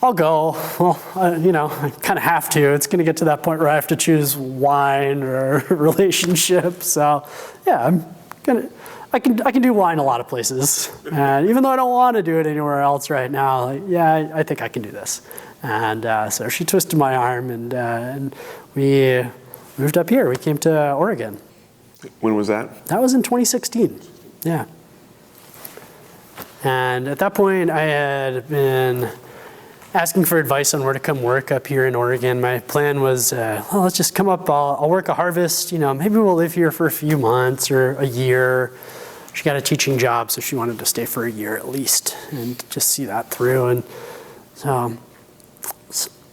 I'll go. Well, you know, I kind of have to. It's going to get to that point where I have to choose wine or relationship. So, yeah, I can do wine a lot of places. And even though I don't want to do it anywhere else right now, like, yeah, I think I can do this. And so she twisted my arm, and we moved up here. We came to Oregon. When was that? That was in 2016. Yeah. And at that point, I had been asking for advice on where to come work up here in Oregon. My plan was, well, let's just come up, I'll work a harvest, you know, maybe we'll live here for a few months or a year. She got a teaching job, so she wanted to stay for a year at least and just see that through. And so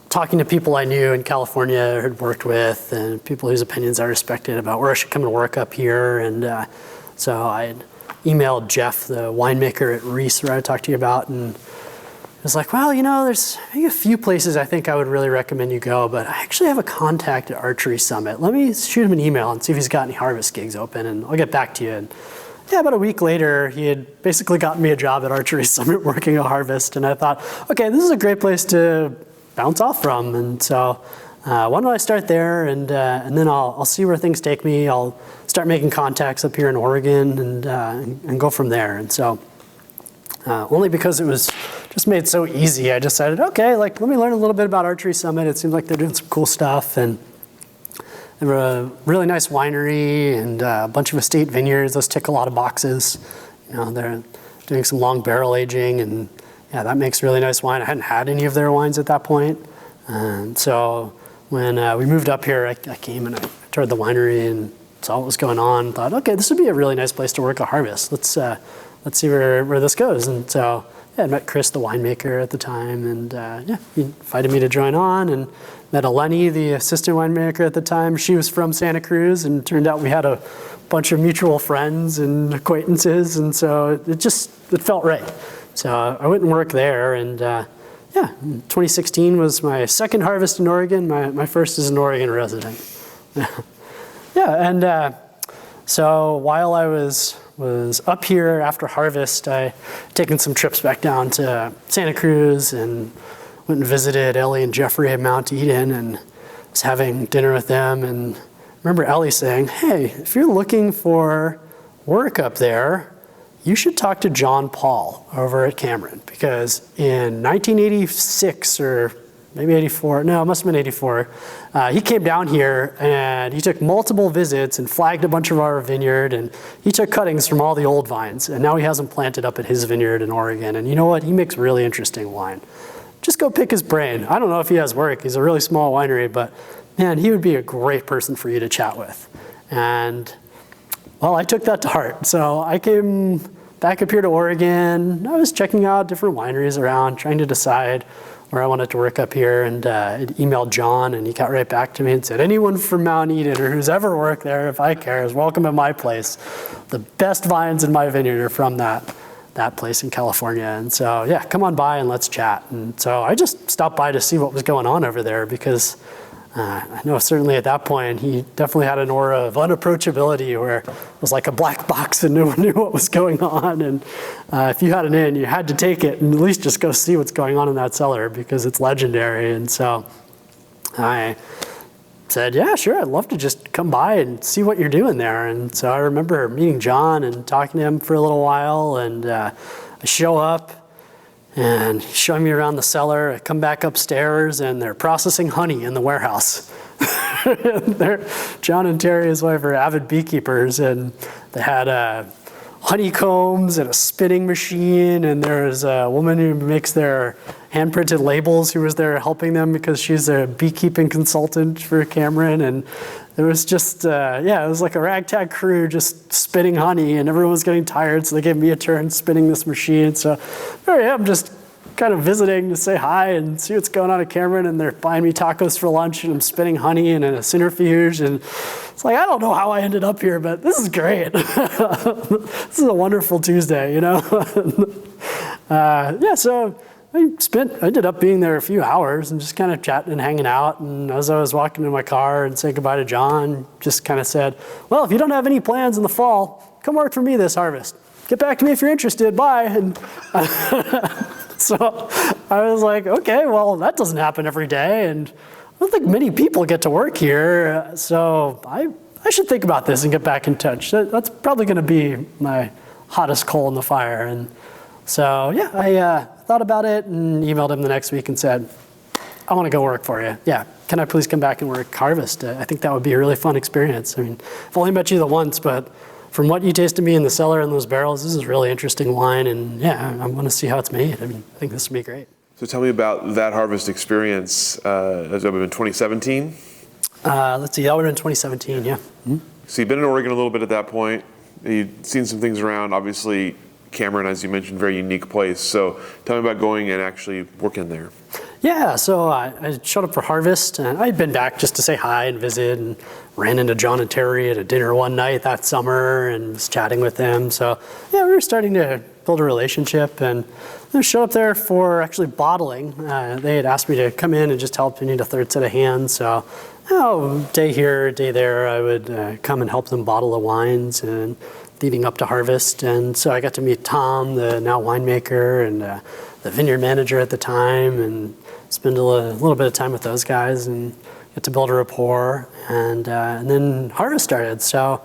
talking to people I knew in California, I had worked with, and people whose opinions I respected about where I should come and work up here. And so I emailed Jeff, the winemaker at Reese, where I talked to you about, and I was like, well, you know, there's maybe a few places I think I would really recommend you go, but I actually have a contact at Archery Summit. Let me shoot him an email and see if he's got any harvest gigs open, and I'll get back to you. And yeah, about a week later, he had basically gotten me a job at Archery Summit working a harvest, and I thought, okay, this is a great place to bounce off from. And so why don't I start there, and then I'll see where things take me. I'll start making contacts up here in Oregon and go from there. And so only because it was just made so easy, I decided, okay, like, let me learn a little bit about Archery Summit. It seems like they're doing some cool stuff, and they have a really nice winery and a bunch of estate vineyards. Those tick a lot of boxes. You know, they're doing some long barrel aging, and yeah, that makes really nice wine. I hadn't had any of their wines at that point. And so when we moved up here, I came and I toured the winery and saw what was going on, and thought, okay, this would be a really nice place to work a harvest. Let's see where this goes. And so yeah, I met Chris, the winemaker at the time, and yeah, he invited me to join on, and met Eleni, the assistant winemaker at the time. She was from Santa Cruz, and turned out we had a bunch of mutual friends and acquaintances, and so it felt right. So I went and worked there, and yeah, 2016 was my second harvest in Oregon. My first as an Oregon resident. Yeah, and so while I was up here after harvest, I taken some trips back down to Santa Cruz and went and visited Ellie and Jeffrey at Mount Eden and was having dinner with them. And I remember Ellie saying, hey, if you're looking for work up there, you should talk to John Paul over at Cameron, because in 1986 or maybe 84, no, it must have been 84, he came down here and he took multiple visits and flagged a bunch of our vineyard, and he took cuttings from all the old vines, and now he has them planted up at his vineyard in Oregon. And you know what? He makes really interesting wine. Just go pick his brain. I don't know if he has work. He's a really small winery, but man, he would be a great person for you to chat with. And well, I took that to heart. So I came back up here to Oregon. I was checking out different wineries around, trying to decide where I wanted to work up here, and I emailed John, and he got right back to me and said, anyone from Mount Eden or who's ever worked there, if I care, is welcome at my place. The best vines in my vineyard are from that place in California. And so, yeah, come on by and let's chat. And so I just stopped by to see what was going on over there, because I know certainly at that point, he definitely had an aura of unapproachability where it was like a black box and no one knew what was going on. And if you had an in, you had to take it and at least just go see what's going on in that cellar, because it's legendary. And so I said, yeah, sure, I'd love to just come by and see what you're doing there. And so I remember meeting John and talking to him for a little while, and I show up and he's showing me around the cellar. I come back upstairs and they're processing honey in the warehouse. John and Terry, his wife, are avid beekeepers, and they had honeycombs and a spinning machine, and there's a woman who makes their hand-printed labels who was there helping them because she's a beekeeping consultant for Cameron. And it was just, it was like a ragtag crew just spinning honey, and everyone was getting tired, so they gave me a turn spinning this machine. So there I am, just kind of visiting to say hi and see what's going on at Cameron, and they're buying me tacos for lunch, and I'm spinning honey and in a centrifuge. And it's like, I don't know how I ended up here, but this is great. This is a wonderful Tuesday, you know? So I ended up being there a few hours and just kind of chatting and hanging out. And as I was walking in my car and saying goodbye to John, just kind of said, well, if you don't have any plans in the fall, come work for me this harvest. Get back to me if you're interested, bye. And so I was like, okay, well, that doesn't happen every day, and I don't think many people get to work here, so I should think about this and get back in touch. That's probably going to be my hottest coal in the fire. And so, yeah, I thought about it and emailed him the next week and said, I want to go work for you. Yeah, can I please come back and work harvest? I think that would be a really fun experience. I mean, I've only met you the once, but from what you tasted me in the cellar in those barrels, this is really interesting wine, and yeah, I want to see how it's made. I mean, I think this would be great. So tell me about that harvest experience. Has that been 2017? Let's see, that would have been 2017, yeah. Mm-hmm. So you've been in Oregon a little bit at that point. You've seen some things around. Obviously, Cameron, as you mentioned, very unique place. So tell me about going and actually working there. Yeah, so I showed up for harvest, and I'd been back just to say hi and visit, and ran into John and Terry at a dinner one night that summer and was chatting with them. So yeah, we were starting to build a relationship, and I showed up there for actually bottling. They had asked me to come in and just help. They need a third set of hands. So day here, day there, I would come and help them bottle the wines and leading up to harvest. And so I got to meet Tom, the now winemaker, and the vineyard manager at the time, and spend a little bit of time with those guys and get to build a rapport. And then harvest started. So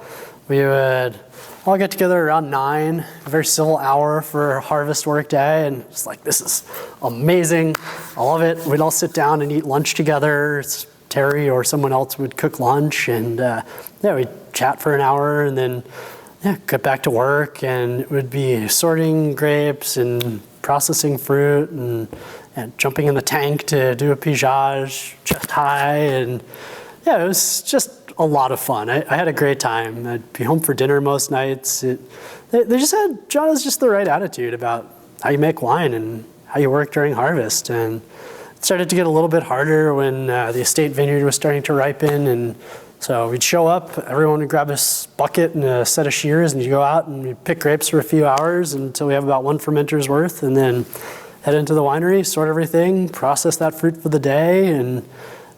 we would all get together around 9, a very civil hour for harvest work day, and it's like, this is amazing. I love it. We'd all sit down and eat lunch together. Terry or someone else would cook lunch, and we'd chat for an hour, and then get back to work, and it would be sorting grapes and processing fruit and jumping in the tank to do a pigeage chest high, and it was just a lot of fun. I had a great time. I'd be home for dinner most nights. John has just the right attitude about how you make wine and how you work during harvest. And it started to get a little bit harder when the estate vineyard was starting to ripen. And so we'd show up, everyone would grab a bucket and a set of shears, and you go out and we'd pick grapes for a few hours until we have about one fermenter's worth. And then head into the winery, sort everything, process that fruit for the day, and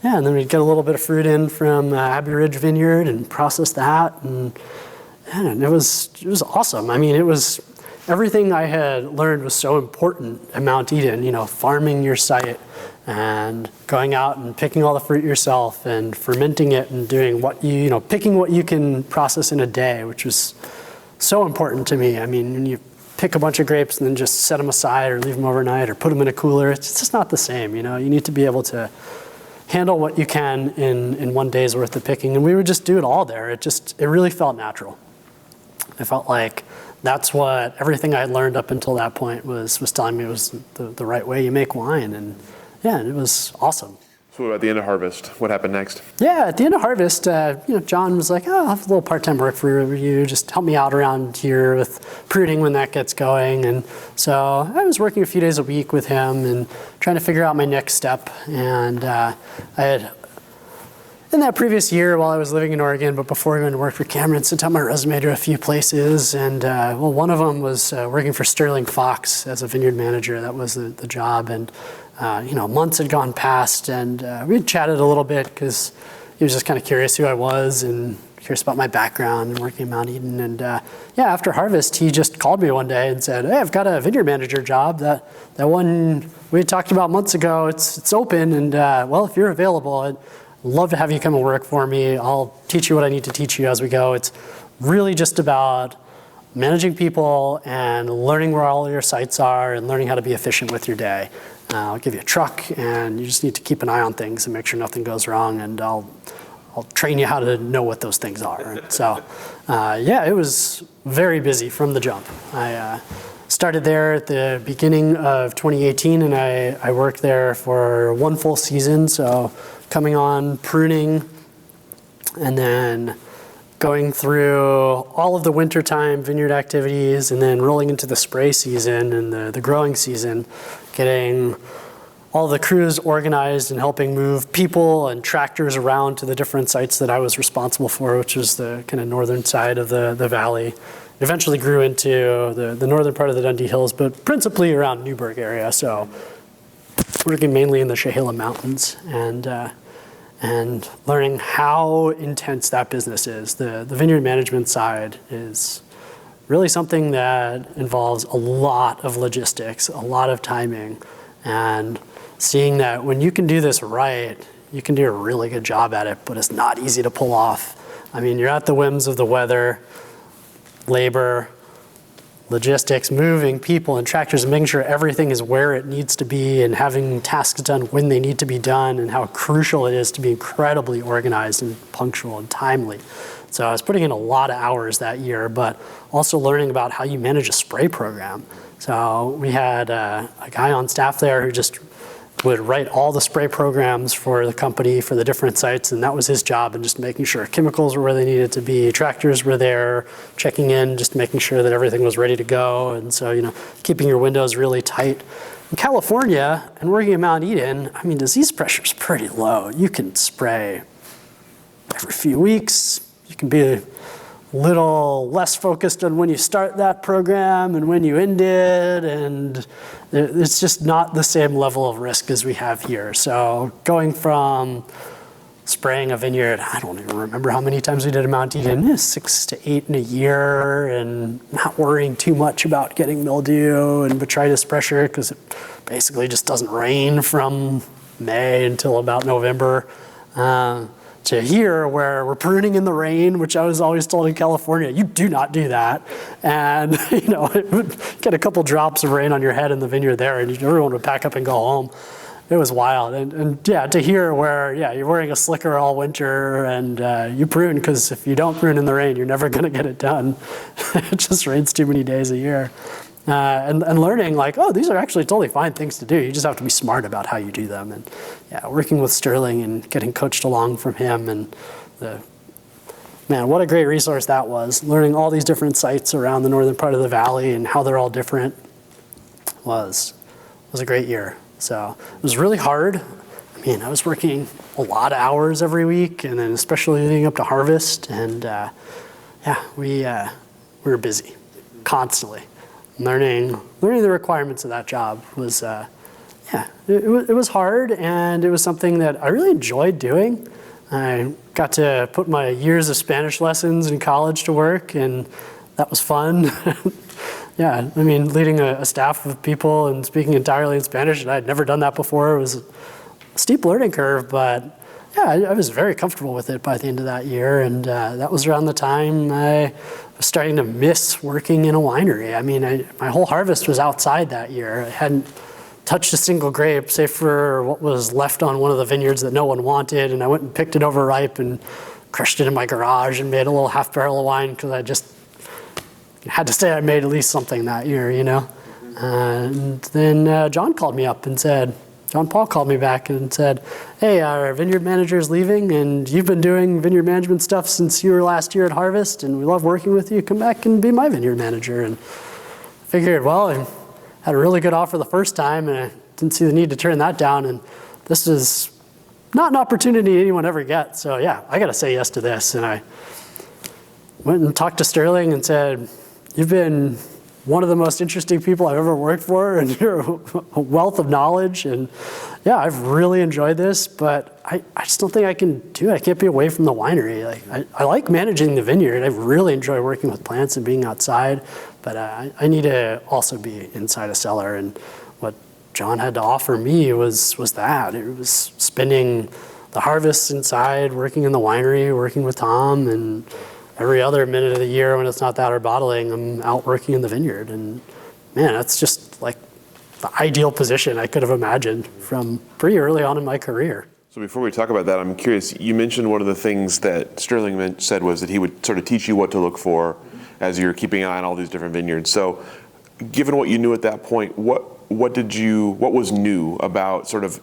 then we'd get a little bit of fruit in from Abbey Ridge Vineyard and process that, and it was awesome. I mean, it was everything I had learned was so important at Mount Eden. Farming your site and going out and picking all the fruit yourself and fermenting it and doing picking what you can process in a day, which was so important to me. I mean, when you pick a bunch of grapes and then just set them aside or leave them overnight or put them in a cooler, it's just not the same. You need to be able to handle what you can in one day's worth of picking. And we would just do it all there. It really felt natural. I felt like that's what everything I had learned up until that point was telling me was the right way you make wine. And it was awesome. So at the end of harvest, what happened next? Yeah, at the end of harvest, John was like, I'll have a little part-time work for you. Just help me out around here with pruning when that gets going. And so I was working a few days a week with him and trying to figure out my next step. And I had, in that previous year while I was living in Oregon, but before I went to work for Cameron, sent out my resume to a few places. And one of them was working for Sterling Fox as a vineyard manager. That was the job. And months had gone past, and we had chatted a little bit because he was just kind of curious who I was and curious about my background and working at Mount Eden. And after harvest, he just called me one day and said, "Hey, I've got a vineyard manager job. That one we had talked about months ago. It's open, and if you're available, I'd love to have you come and work for me. I'll teach you what I need to teach you as we go. It's really just about managing people and learning where all your sites are and learning how to be efficient with your day. I'll give you a truck, and you just need to keep an eye on things and make sure nothing goes wrong, and I'll train you how to know what those things are." And so, it was very busy from the jump. I started there at the beginning of 2018, and I worked there for one full season, so coming on, pruning, and then going through all of the wintertime vineyard activities, and then rolling into the spray season and the growing season, getting all the crews organized and helping move people and tractors around to the different sites that I was responsible for, which was the kind of northern side of the valley. It eventually grew into the northern part of the Dundee Hills, but principally around Newburgh area. So working mainly in the Chehalem Mountains and learning how intense that business is. The vineyard management side is really something that involves a lot of logistics, a lot of timing, and seeing that when you can do this right, you can do a really good job at it, but it's not easy to pull off. I mean, you're at the whims of the weather, labor, logistics, moving people and tractors and making sure everything is where it needs to be and having tasks done when they need to be done, and how crucial it is to be incredibly organized and punctual and timely. So I was putting in a lot of hours that year, but also learning about how you manage a spray program. So we had a guy on staff there who just would write all the spray programs for the company for the different sites, and that was his job, and just making sure chemicals were where they needed to be, tractors were there, checking in, just making sure that everything was ready to go. And so, keeping your windows really tight. In California and working at Mount Eden, I mean, disease pressure is pretty low. You can spray every few weeks. You can be a little less focused on when you start that program and when you end it, and it's just not the same level of risk as we have here. So going from spraying a vineyard, I don't even remember how many times we did at Mount Eden, 6 to 8 in a year, and not worrying too much about getting mildew and botrytis pressure because it basically just doesn't rain from May until about November. To here, where we're pruning in the rain, which I was always told in California, you do not do that. And, it would get a couple drops of rain on your head in the vineyard there, and everyone would pack up and go home. It was wild. And to here where, you're wearing a slicker all winter and you prune, because if you don't prune in the rain, you're never going to get it done. It just rains too many days a year. And learning these are actually totally fine things to do. You just have to be smart about how you do them. And working with Sterling and getting coached along from him, and what a great resource that was. Learning all these different sites around the northern part of the valley and how they're all different was a great year. So it was really hard. I mean, I was working a lot of hours every week, and then especially leading up to harvest. And we were busy constantly. learning the requirements of that job was, it was hard, and it was something that I really enjoyed doing. I got to put my years of Spanish lessons in college to work, and that was fun. Yeah, I mean, leading a staff of people and speaking entirely in Spanish, and I'd never done that before. It was a steep learning curve, but yeah, I was very comfortable with it by the end of that year, and that was around the time I was starting to miss working in a winery. I mean, my whole harvest was outside that year. I hadn't touched a single grape, save for what was left on one of the vineyards that no one wanted, and I went and picked it overripe and crushed it in my garage and made a little half barrel of wine because I just had to say I made at least something that year, you know. And then John Paul called me back and said, hey, our vineyard manager is leaving, and you've been doing vineyard management stuff since you were last year at Harvest, and we love working with you. Come back and be my vineyard manager. And I figured, well, I had a really good offer the first time, and I didn't see the need to turn that down. And this is not an opportunity anyone ever gets. So yeah, I got to say yes to this. And I went and talked to Sterling and said, you've been one of the most interesting people I've ever worked for, and you're a wealth of knowledge. And yeah, I've really enjoyed this, but I just don't think I can do it. I can't be away from the winery. Like, I like managing the vineyard. I really enjoy working with plants and being outside, but I need to also be inside a cellar. And what John had to offer me was that. It was spending the harvests inside, working in the winery, working with Tom, and every other minute of the year when it's not that or bottling, I'm out working in the vineyard. And man, that's just like the ideal position I could have imagined from pretty early on in my career. So before we talk about that, I'm curious, you mentioned one of the things that Sterling said was that he would sort of teach you what to look for as you're keeping an eye on all these different vineyards. So given what you knew at that point, what was new about sort of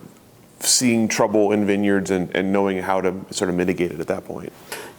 seeing trouble in vineyards and knowing how to sort of mitigate it at that point?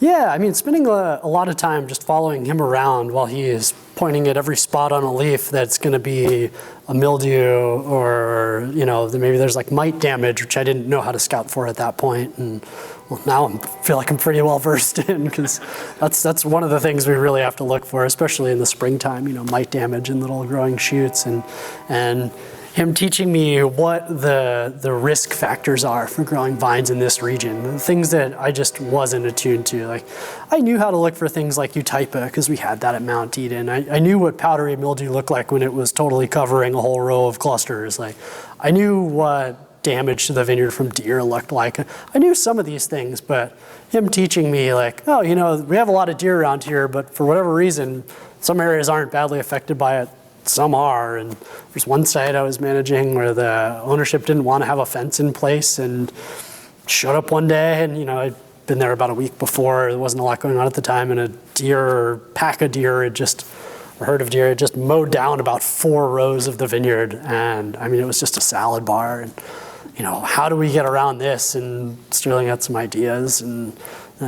Yeah, I mean, spending a lot of time just following him around while he is pointing at every spot on a leaf that's going to be a mildew, or, you know, maybe there's like mite damage, which I didn't know how to scout for at that point. And well, now I feel like I'm pretty well versed in, because that's one of the things we really have to look for, especially in the springtime, you know, mite damage in little growing shoots, and him teaching me what the risk factors are for growing vines in this region, the things that I just wasn't attuned to. Like, I knew how to look for things like Eutypa, because we had that at Mount Eden. I knew what powdery mildew looked like when it was totally covering a whole row of clusters. Like, I knew what damage to the vineyard from deer looked like. I knew some of these things, but him teaching me, like, oh, you know, we have a lot of deer around here, but for whatever reason, some areas aren't badly affected by it. Some are, and there's one site I was managing where the ownership didn't want to have a fence in place, and showed up one day, and you know, I'd been there about a week before, there wasn't a lot going on at the time, and a pack of deer had just mowed down about 4 rows of the vineyard. And I mean, it was just a salad bar, and you know, how do we get around this? And Sterling had some ideas, and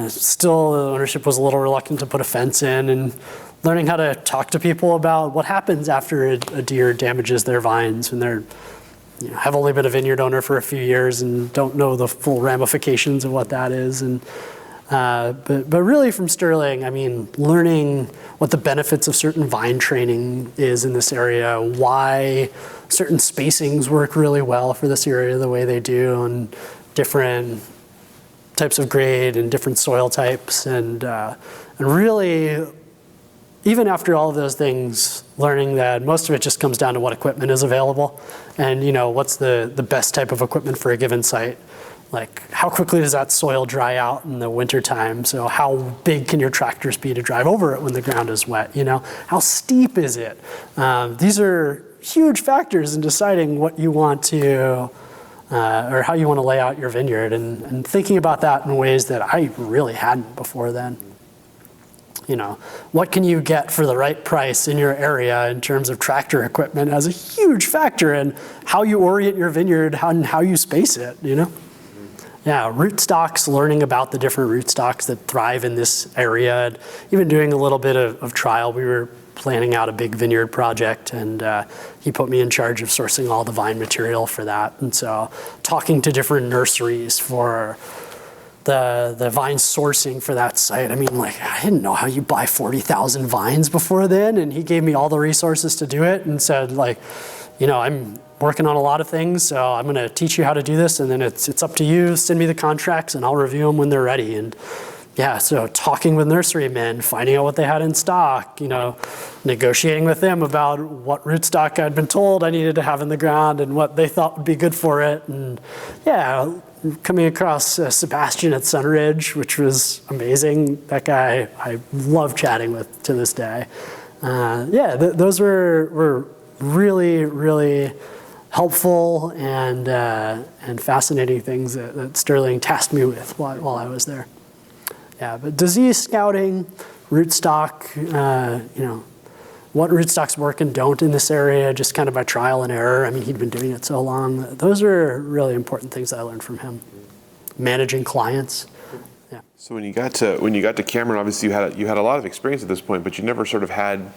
still the ownership was a little reluctant to put a fence in, and learning how to talk to people about what happens after a deer damages their vines when they're, you know, have only been a vineyard owner for a few years and don't know the full ramifications of what that is. And but really from Sterling, I mean, learning what the benefits of certain vine training is in this area, why certain spacings work really well for this area the way they do, and different types of grade and different soil types, and really, even after all of those things, learning that most of it just comes down to what equipment is available, and you know, what's the best type of equipment for a given site. Like, how quickly does that soil dry out in the wintertime? So how big can your tractors be to drive over it when the ground is wet? You know, how steep is it? These are huge factors in deciding what you want to, or how you want to lay out your vineyard, and thinking about that in ways that I really hadn't before then. You know, what can you get for the right price in your area in terms of tractor equipment has a huge factor in how you orient your vineyard and how you space it, you know? Yeah, rootstocks, learning about the different rootstocks that thrive in this area, and even doing a little bit of trial. We were planning out a big vineyard project, and he put me in charge of sourcing all the vine material for that. And so talking to different nurseries for the vine sourcing for that site. I mean, like, I didn't know how you buy 40,000 vines before then, and he gave me all the resources to do it and said, like, I'm working on a lot of things, so I'm going to teach you how to do this, and then it's up to you. Send me the contracts, and I'll review them when they're ready. And yeah, so talking with nurserymen, finding out what they had in stock, negotiating with them about what rootstock I'd been told I needed to have in the ground and what they thought would be good for it. And yeah, coming across Sebastian at Sunridge, which was amazing. That guy I love chatting with to this day. Those were really, really helpful and fascinating things that Sterling tasked me with while I was there. Yeah, but disease scouting, rootstock, what rootstocks work and don't in this area, just kind of by trial and error. I mean, he'd been doing it so long. Those are really important things that I learned from him. Managing clients. Yeah. So when you got to Cameron, obviously you had a lot of experience at this point, but you never sort of had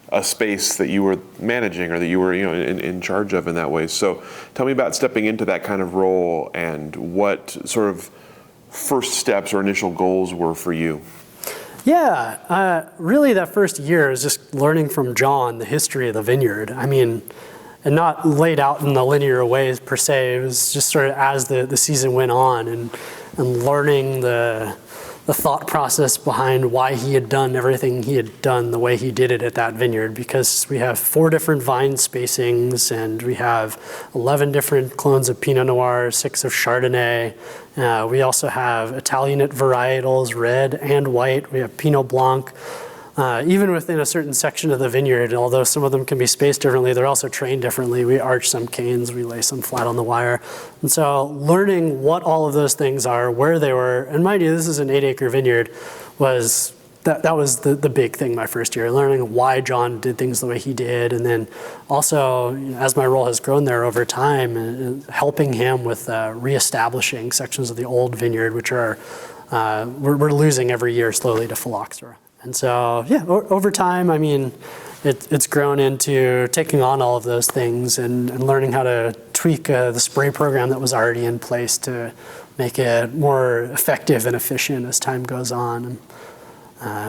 a space that you were managing or that you were in charge of in that way. So tell me about stepping into that kind of role and what sort of first steps or initial goals were for you. Yeah, really that first year is just learning from John the history of the vineyard. I mean, and not laid out in the linear ways per se. It was just sort of as the season went on and learning the thought process behind why he had done everything he had done the way he did it at that vineyard, because we have 4 different vine spacings and we have 11 different clones of Pinot Noir, 6 of Chardonnay. We also have Italianate varietals, red and white. We have Pinot Blanc. Even within a certain section of the vineyard, although some of them can be spaced differently, they're also trained differently. We arch some canes, we lay some flat on the wire. And so learning what all of those things are, where they were, and mind you, this is an 8-acre vineyard, was the big thing my first year, learning why John did things the way he did. And then also, as my role has grown there over time, helping him with reestablishing sections of the old vineyard, which are, we're losing every year slowly to phylloxera. And so, yeah, over time, I mean, it's grown into taking on all of those things and learning how to tweak the spray program that was already in place to make it more effective and efficient as time goes on.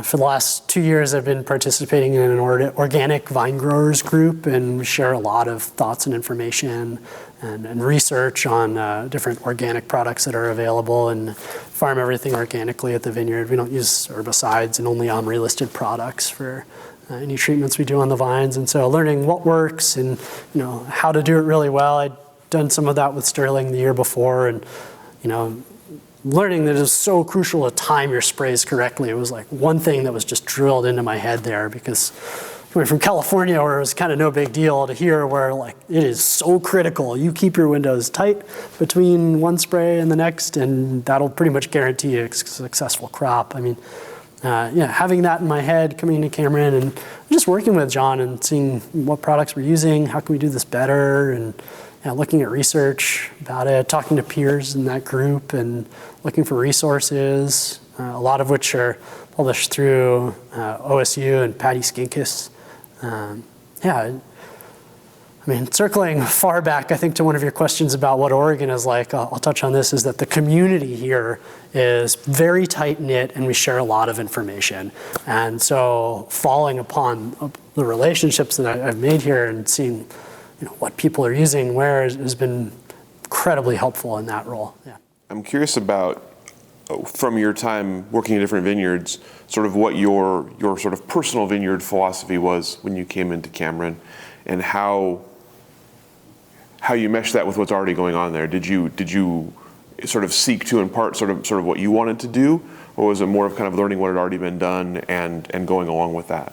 For the last 2 years, I've been participating in an organic vine growers group, and we share a lot of thoughts and information and research on different organic products that are available, and farm everything organically at the vineyard. We don't use herbicides and only OMRI-listed products for any treatments we do on the vines. And so learning what works and how to do it really well. I'd done some of that with Sterling the year before, and learning that it was so crucial to time your sprays correctly. It was like one thing that was just drilled into my head there, because coming from California, where it was kind of no big deal, to here where like it is so critical. You keep your windows tight between one spray and the next, and that'll pretty much guarantee a successful crop. I mean, having that in my head coming into Cameron and just working with John and seeing what products we're using, how can we do this better, and looking at research about it, talking to peers in that group and looking for resources, a lot of which are published through OSU and Patty Skinkis. I mean, circling far back, I think, to one of your questions about what Oregon is like, I'll touch on this, is that the community here is very tight-knit and we share a lot of information. And so falling upon the relationships that I've made here and seeing what people are using where has been incredibly helpful in that role. Yeah. I'm curious about, from your time working in different vineyards, sort of what your sort of personal vineyard philosophy was when you came into Cameron, and how you mesh that with what's already going on there. Did you sort of seek to impart sort of what you wanted to do, or was it more of kind of learning what had already been done and going along with that?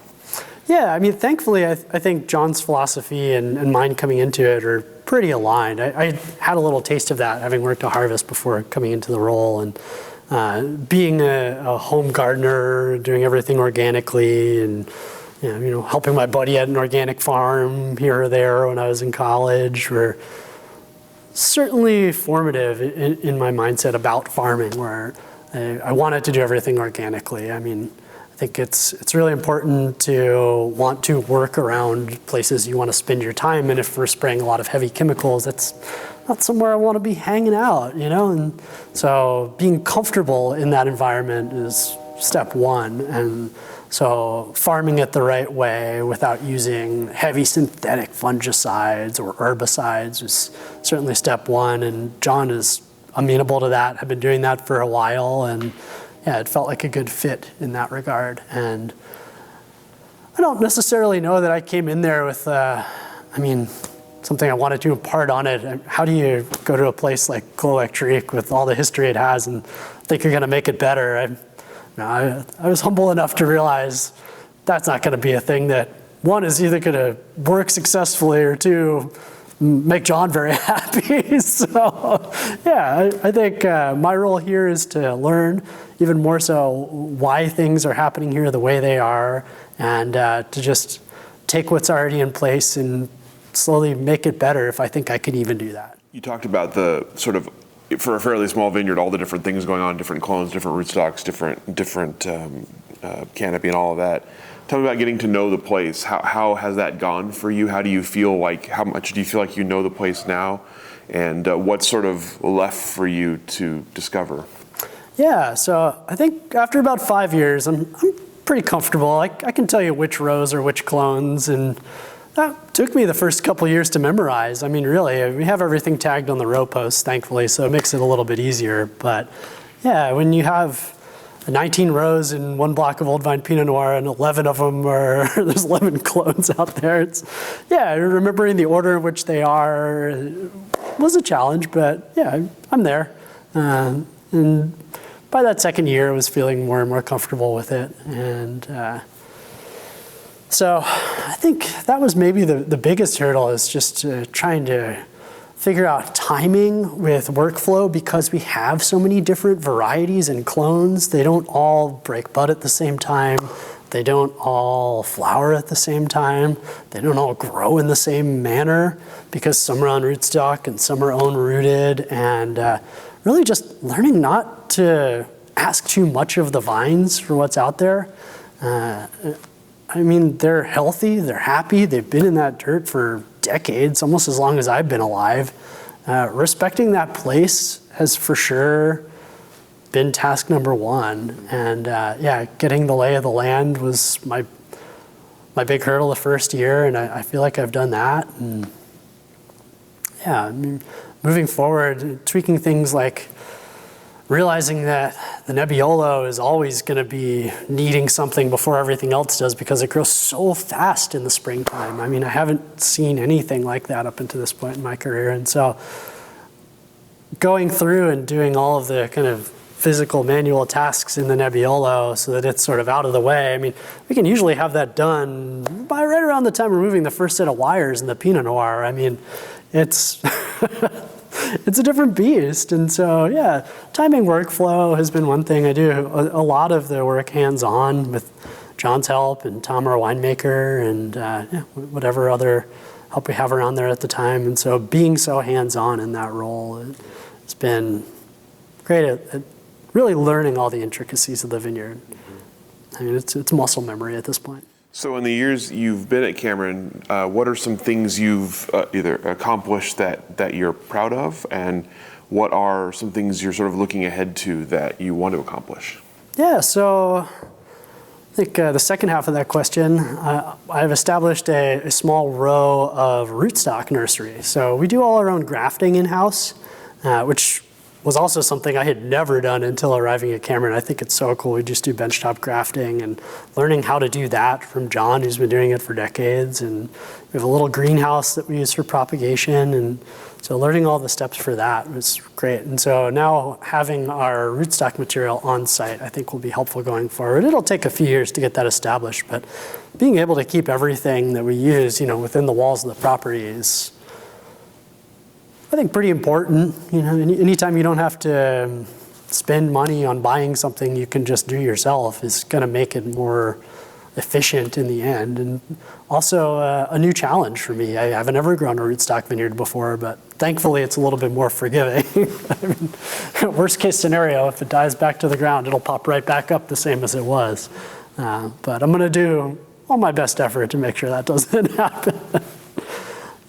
Yeah, I mean, thankfully, I think John's philosophy and mine coming into it are pretty aligned. I had a little taste of that, having worked at Harvest before coming into the role, and being a home gardener, doing everything organically, and helping my buddy at an organic farm here or there when I was in college were certainly formative in my mindset about farming, where I wanted to do everything organically. I mean, I think it's really important to want to work around places you want to spend your time. And if we're spraying a lot of heavy chemicals, that's not somewhere I want to be hanging out, And so being comfortable in that environment is step one. And so farming it the right way without using heavy synthetic fungicides or herbicides is certainly step one. And John is amenable to that. I've been doing that for a while, and yeah, it felt like a good fit in that regard. And I don't necessarily know that I came in there with, something I wanted to impart on it. How do you go to a place like Cloac Creek with all the history it has and think you're going to make it better? I was humble enough to realize that's not going to be a thing that, one, is either going to work successfully, or two, make John very happy. So yeah, I think my role here is to learn even more so why things are happening here the way they are, and to just take what's already in place and slowly make it better if I think I can even do that. You talked about the sort of, for a fairly small vineyard, all the different things going on, different clones, different rootstocks, different canopy and all of that. Tell me about getting to know the place. How has that gone for you? How much do you feel like you know the place now? And what's sort of left for you to discover? Yeah, so I think after about 5 years, I'm pretty comfortable. I can tell you which rows or which clones, and that took me the first couple years to memorize. Really, we have everything tagged on the row posts, thankfully, so it makes it a little bit easier. But yeah, when you have 19 rows in one block of Old Vine Pinot Noir, and 11 of them there's 11 clones out there. Remembering the order in which they are was a challenge, but yeah, I'm there. And by that second year, I was feeling more and more comfortable with it. And so I think that was maybe the biggest hurdle, is just trying to figure out timing with workflow, because we have so many different varieties and clones. They don't all break bud at the same time. They don't all flower at the same time. They don't all grow in the same manner, because some are on rootstock and some are own rooted. And really just learning not to ask too much of the vines for what's out there. They're healthy, they're happy, they've been in that dirt for decades, almost as long as I've been alive. Respecting that place has for sure been task number one. And getting the lay of the land was my big hurdle the first year, and I feel like I've done that. And moving forward, tweaking things like realizing that the Nebbiolo is always going to be needing something before everything else does, because it grows so fast in the springtime. I haven't seen anything like that up until this point in my career. And so going through and doing all of the kind of physical manual tasks in the Nebbiolo so that it's sort of out of the way. We can usually have that done by right around the time we're moving the first set of wires in the Pinot Noir. It's it's a different beast. And so, yeah, timing workflow has been one thing. I do a lot of the work hands-on with John's help and Tom, our winemaker, and whatever other help we have around there at the time. And so being so hands-on in that role, it's been great at really learning all the intricacies of the vineyard. It's muscle memory at this point. So in the years you've been at Cameron, what are some things you've either accomplished that you're proud of, and what are some things you're sort of looking ahead to that you want to accomplish? Yeah, so I think the second half of that question, I've established a small row of rootstock nursery. So we do all our own grafting in-house, which was also something I had never done until arriving at Cameron. I think it's so cool. We just do benchtop grafting, and learning how to do that from John, who's been doing it for decades. And we have a little greenhouse that we use for propagation. And so learning all the steps for that was great. And so now having our rootstock material on site, I think will be helpful going forward. It'll take a few years to get that established, but being able to keep everything that we use, within the walls of the property is, I think, pretty important. Anytime you don't have to spend money on buying something you can just do yourself is going to make it more efficient in the end. And also a new challenge for me. I haven't ever grown a rootstock vineyard before, but thankfully it's a little bit more forgiving. Worst case scenario, if it dies back to the ground, it'll pop right back up the same as it was. But I'm going to do all my best effort to make sure that doesn't happen.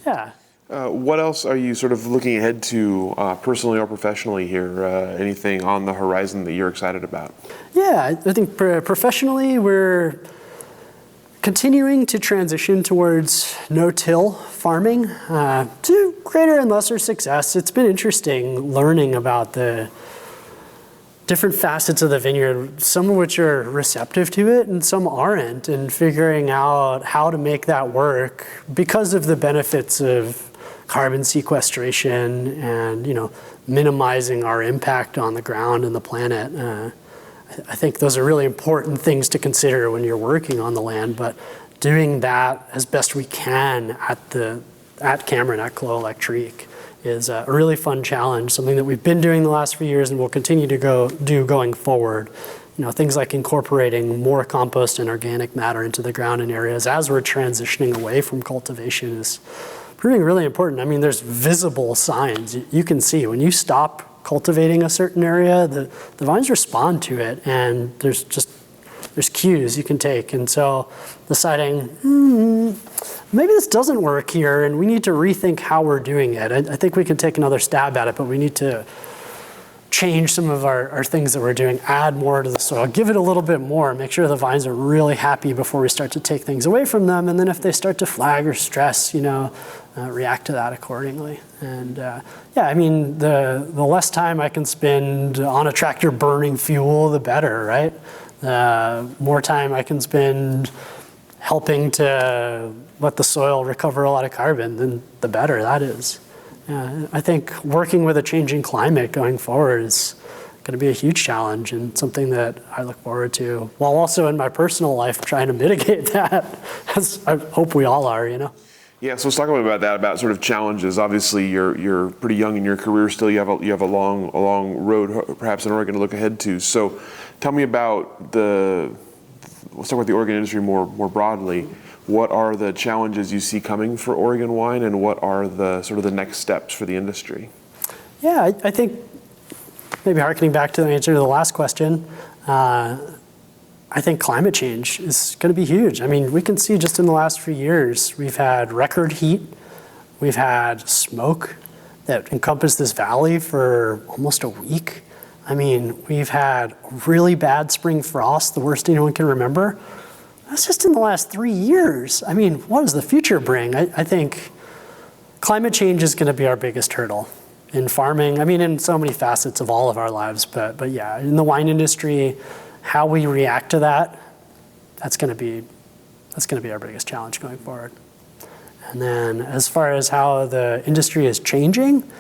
Yeah. What else are you sort of looking ahead to personally or professionally here? Anything on the horizon that you're excited about? Yeah, I think professionally we're continuing to transition towards no-till farming to greater and lesser success. It's been interesting learning about the different facets of the vineyard, some of which are receptive to it and some aren't, and figuring out how to make that work because of the benefits of carbon sequestration and, minimizing our impact on the ground and the planet. I think those are really important things to consider when you're working on the land, but doing that as best we can at Cameron, at Clos Electrique, is a really fun challenge, something that we've been doing the last few years and will continue to do going forward. Things like incorporating more compost and organic matter into the ground in areas as we're transitioning away from cultivation is proving really important. I mean, there's visible signs. You can see when you stop cultivating a certain area, the vines respond to it, and there's cues you can take. And so deciding, maybe this doesn't work here, and we need to rethink how we're doing it. I think we can take another stab at it, but we need to change some of our things that we're doing, add more to the soil, give it a little bit more, make sure the vines are really happy before we start to take things away from them. And then if they start to flag or stress, react to that accordingly. And the less time I can spend on a tractor burning fuel, the better, right? The more time I can spend helping to let the soil recover a lot of carbon, then the better that is. I think working with a changing climate going forward is going to be a huge challenge and something that I look forward to, while also in my personal life trying to mitigate that, as I hope we all are, Yeah, so let's talk about that, about sort of challenges. Obviously, you're pretty young in your career still. You have a long road, perhaps in Oregon, to look ahead to. So, tell me about let's talk about the Oregon industry more broadly. What are the challenges you see coming for Oregon wine, and what are the sort of the next steps for the industry? Yeah, I think maybe harkening back to the answer to the last question, I think climate change is going to be huge. I mean, we can see just in the last few years, we've had record heat, we've had smoke that encompassed this valley for almost a week. I mean, we've had really bad spring frost, the worst anyone can remember. That's just in the last 3 years. I mean, what does the future bring? I think climate change is going to be our biggest hurdle in farming. I mean, in so many facets of all of our lives, but yeah, in the wine industry, how we react to that, that's going to be our biggest challenge going forward. And then as far as how the industry is changing,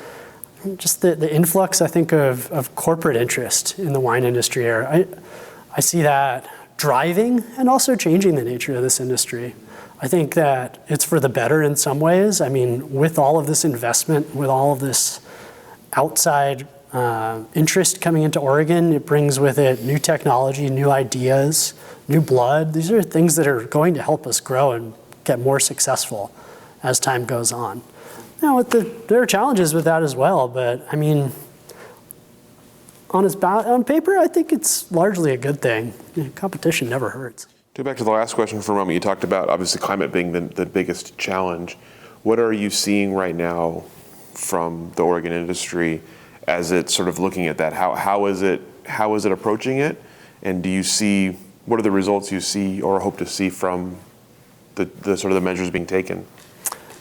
just the influx, I think, of corporate interest in the wine industry, I see that driving and also changing the nature of this industry. I think that it's for the better in some ways. I mean, with all of this investment, with all of this outside interest coming into Oregon, it brings with it new technology, new ideas, new blood. These are things that are going to help us grow and get more successful as time goes on. Now, there are challenges with that as well, but I mean, on paper, I think it's largely a good thing. Competition never hurts. To go back to the last question for a moment, you talked about obviously climate being the biggest challenge. What are you seeing right now from the Oregon industry as it's sort of looking at that? How is it approaching it? And what are the results you see or hope to see from the sort of the measures being taken?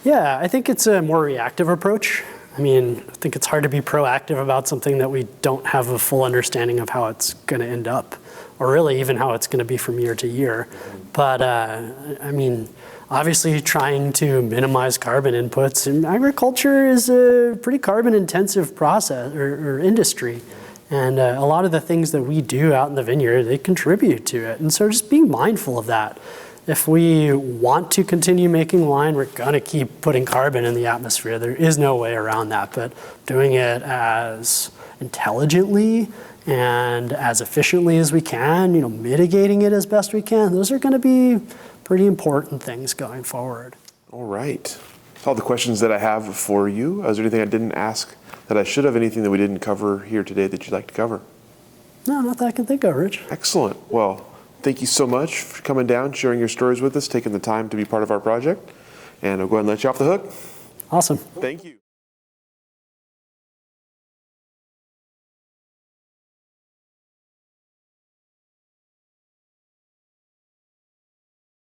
Yeah, I think it's a more reactive approach. I mean, I think it's hard to be proactive about something that we don't have a full understanding of how it's going to end up, or really even how it's going to be from year to year. But I mean, obviously trying to minimize carbon inputs, and agriculture is a pretty carbon-intensive process or industry. And a lot of the things that we do out in the vineyard, they contribute to it. And so just being mindful of that. If we want to continue making wine, we're going to keep putting carbon in the atmosphere. There is no way around that, but doing it as intelligently and as efficiently as we can, mitigating it as best we can, those are going to be pretty important things going forward. All right. That's all the questions that I have for you. Is there anything I didn't ask that I should have, anything that we didn't cover here today that you'd like to cover? No, not that I can think of, Rich. Excellent. Well, thank you so much for coming down, sharing your stories with us, taking the time to be part of our project. And I'll go ahead and let you off the hook. Awesome. Thank you.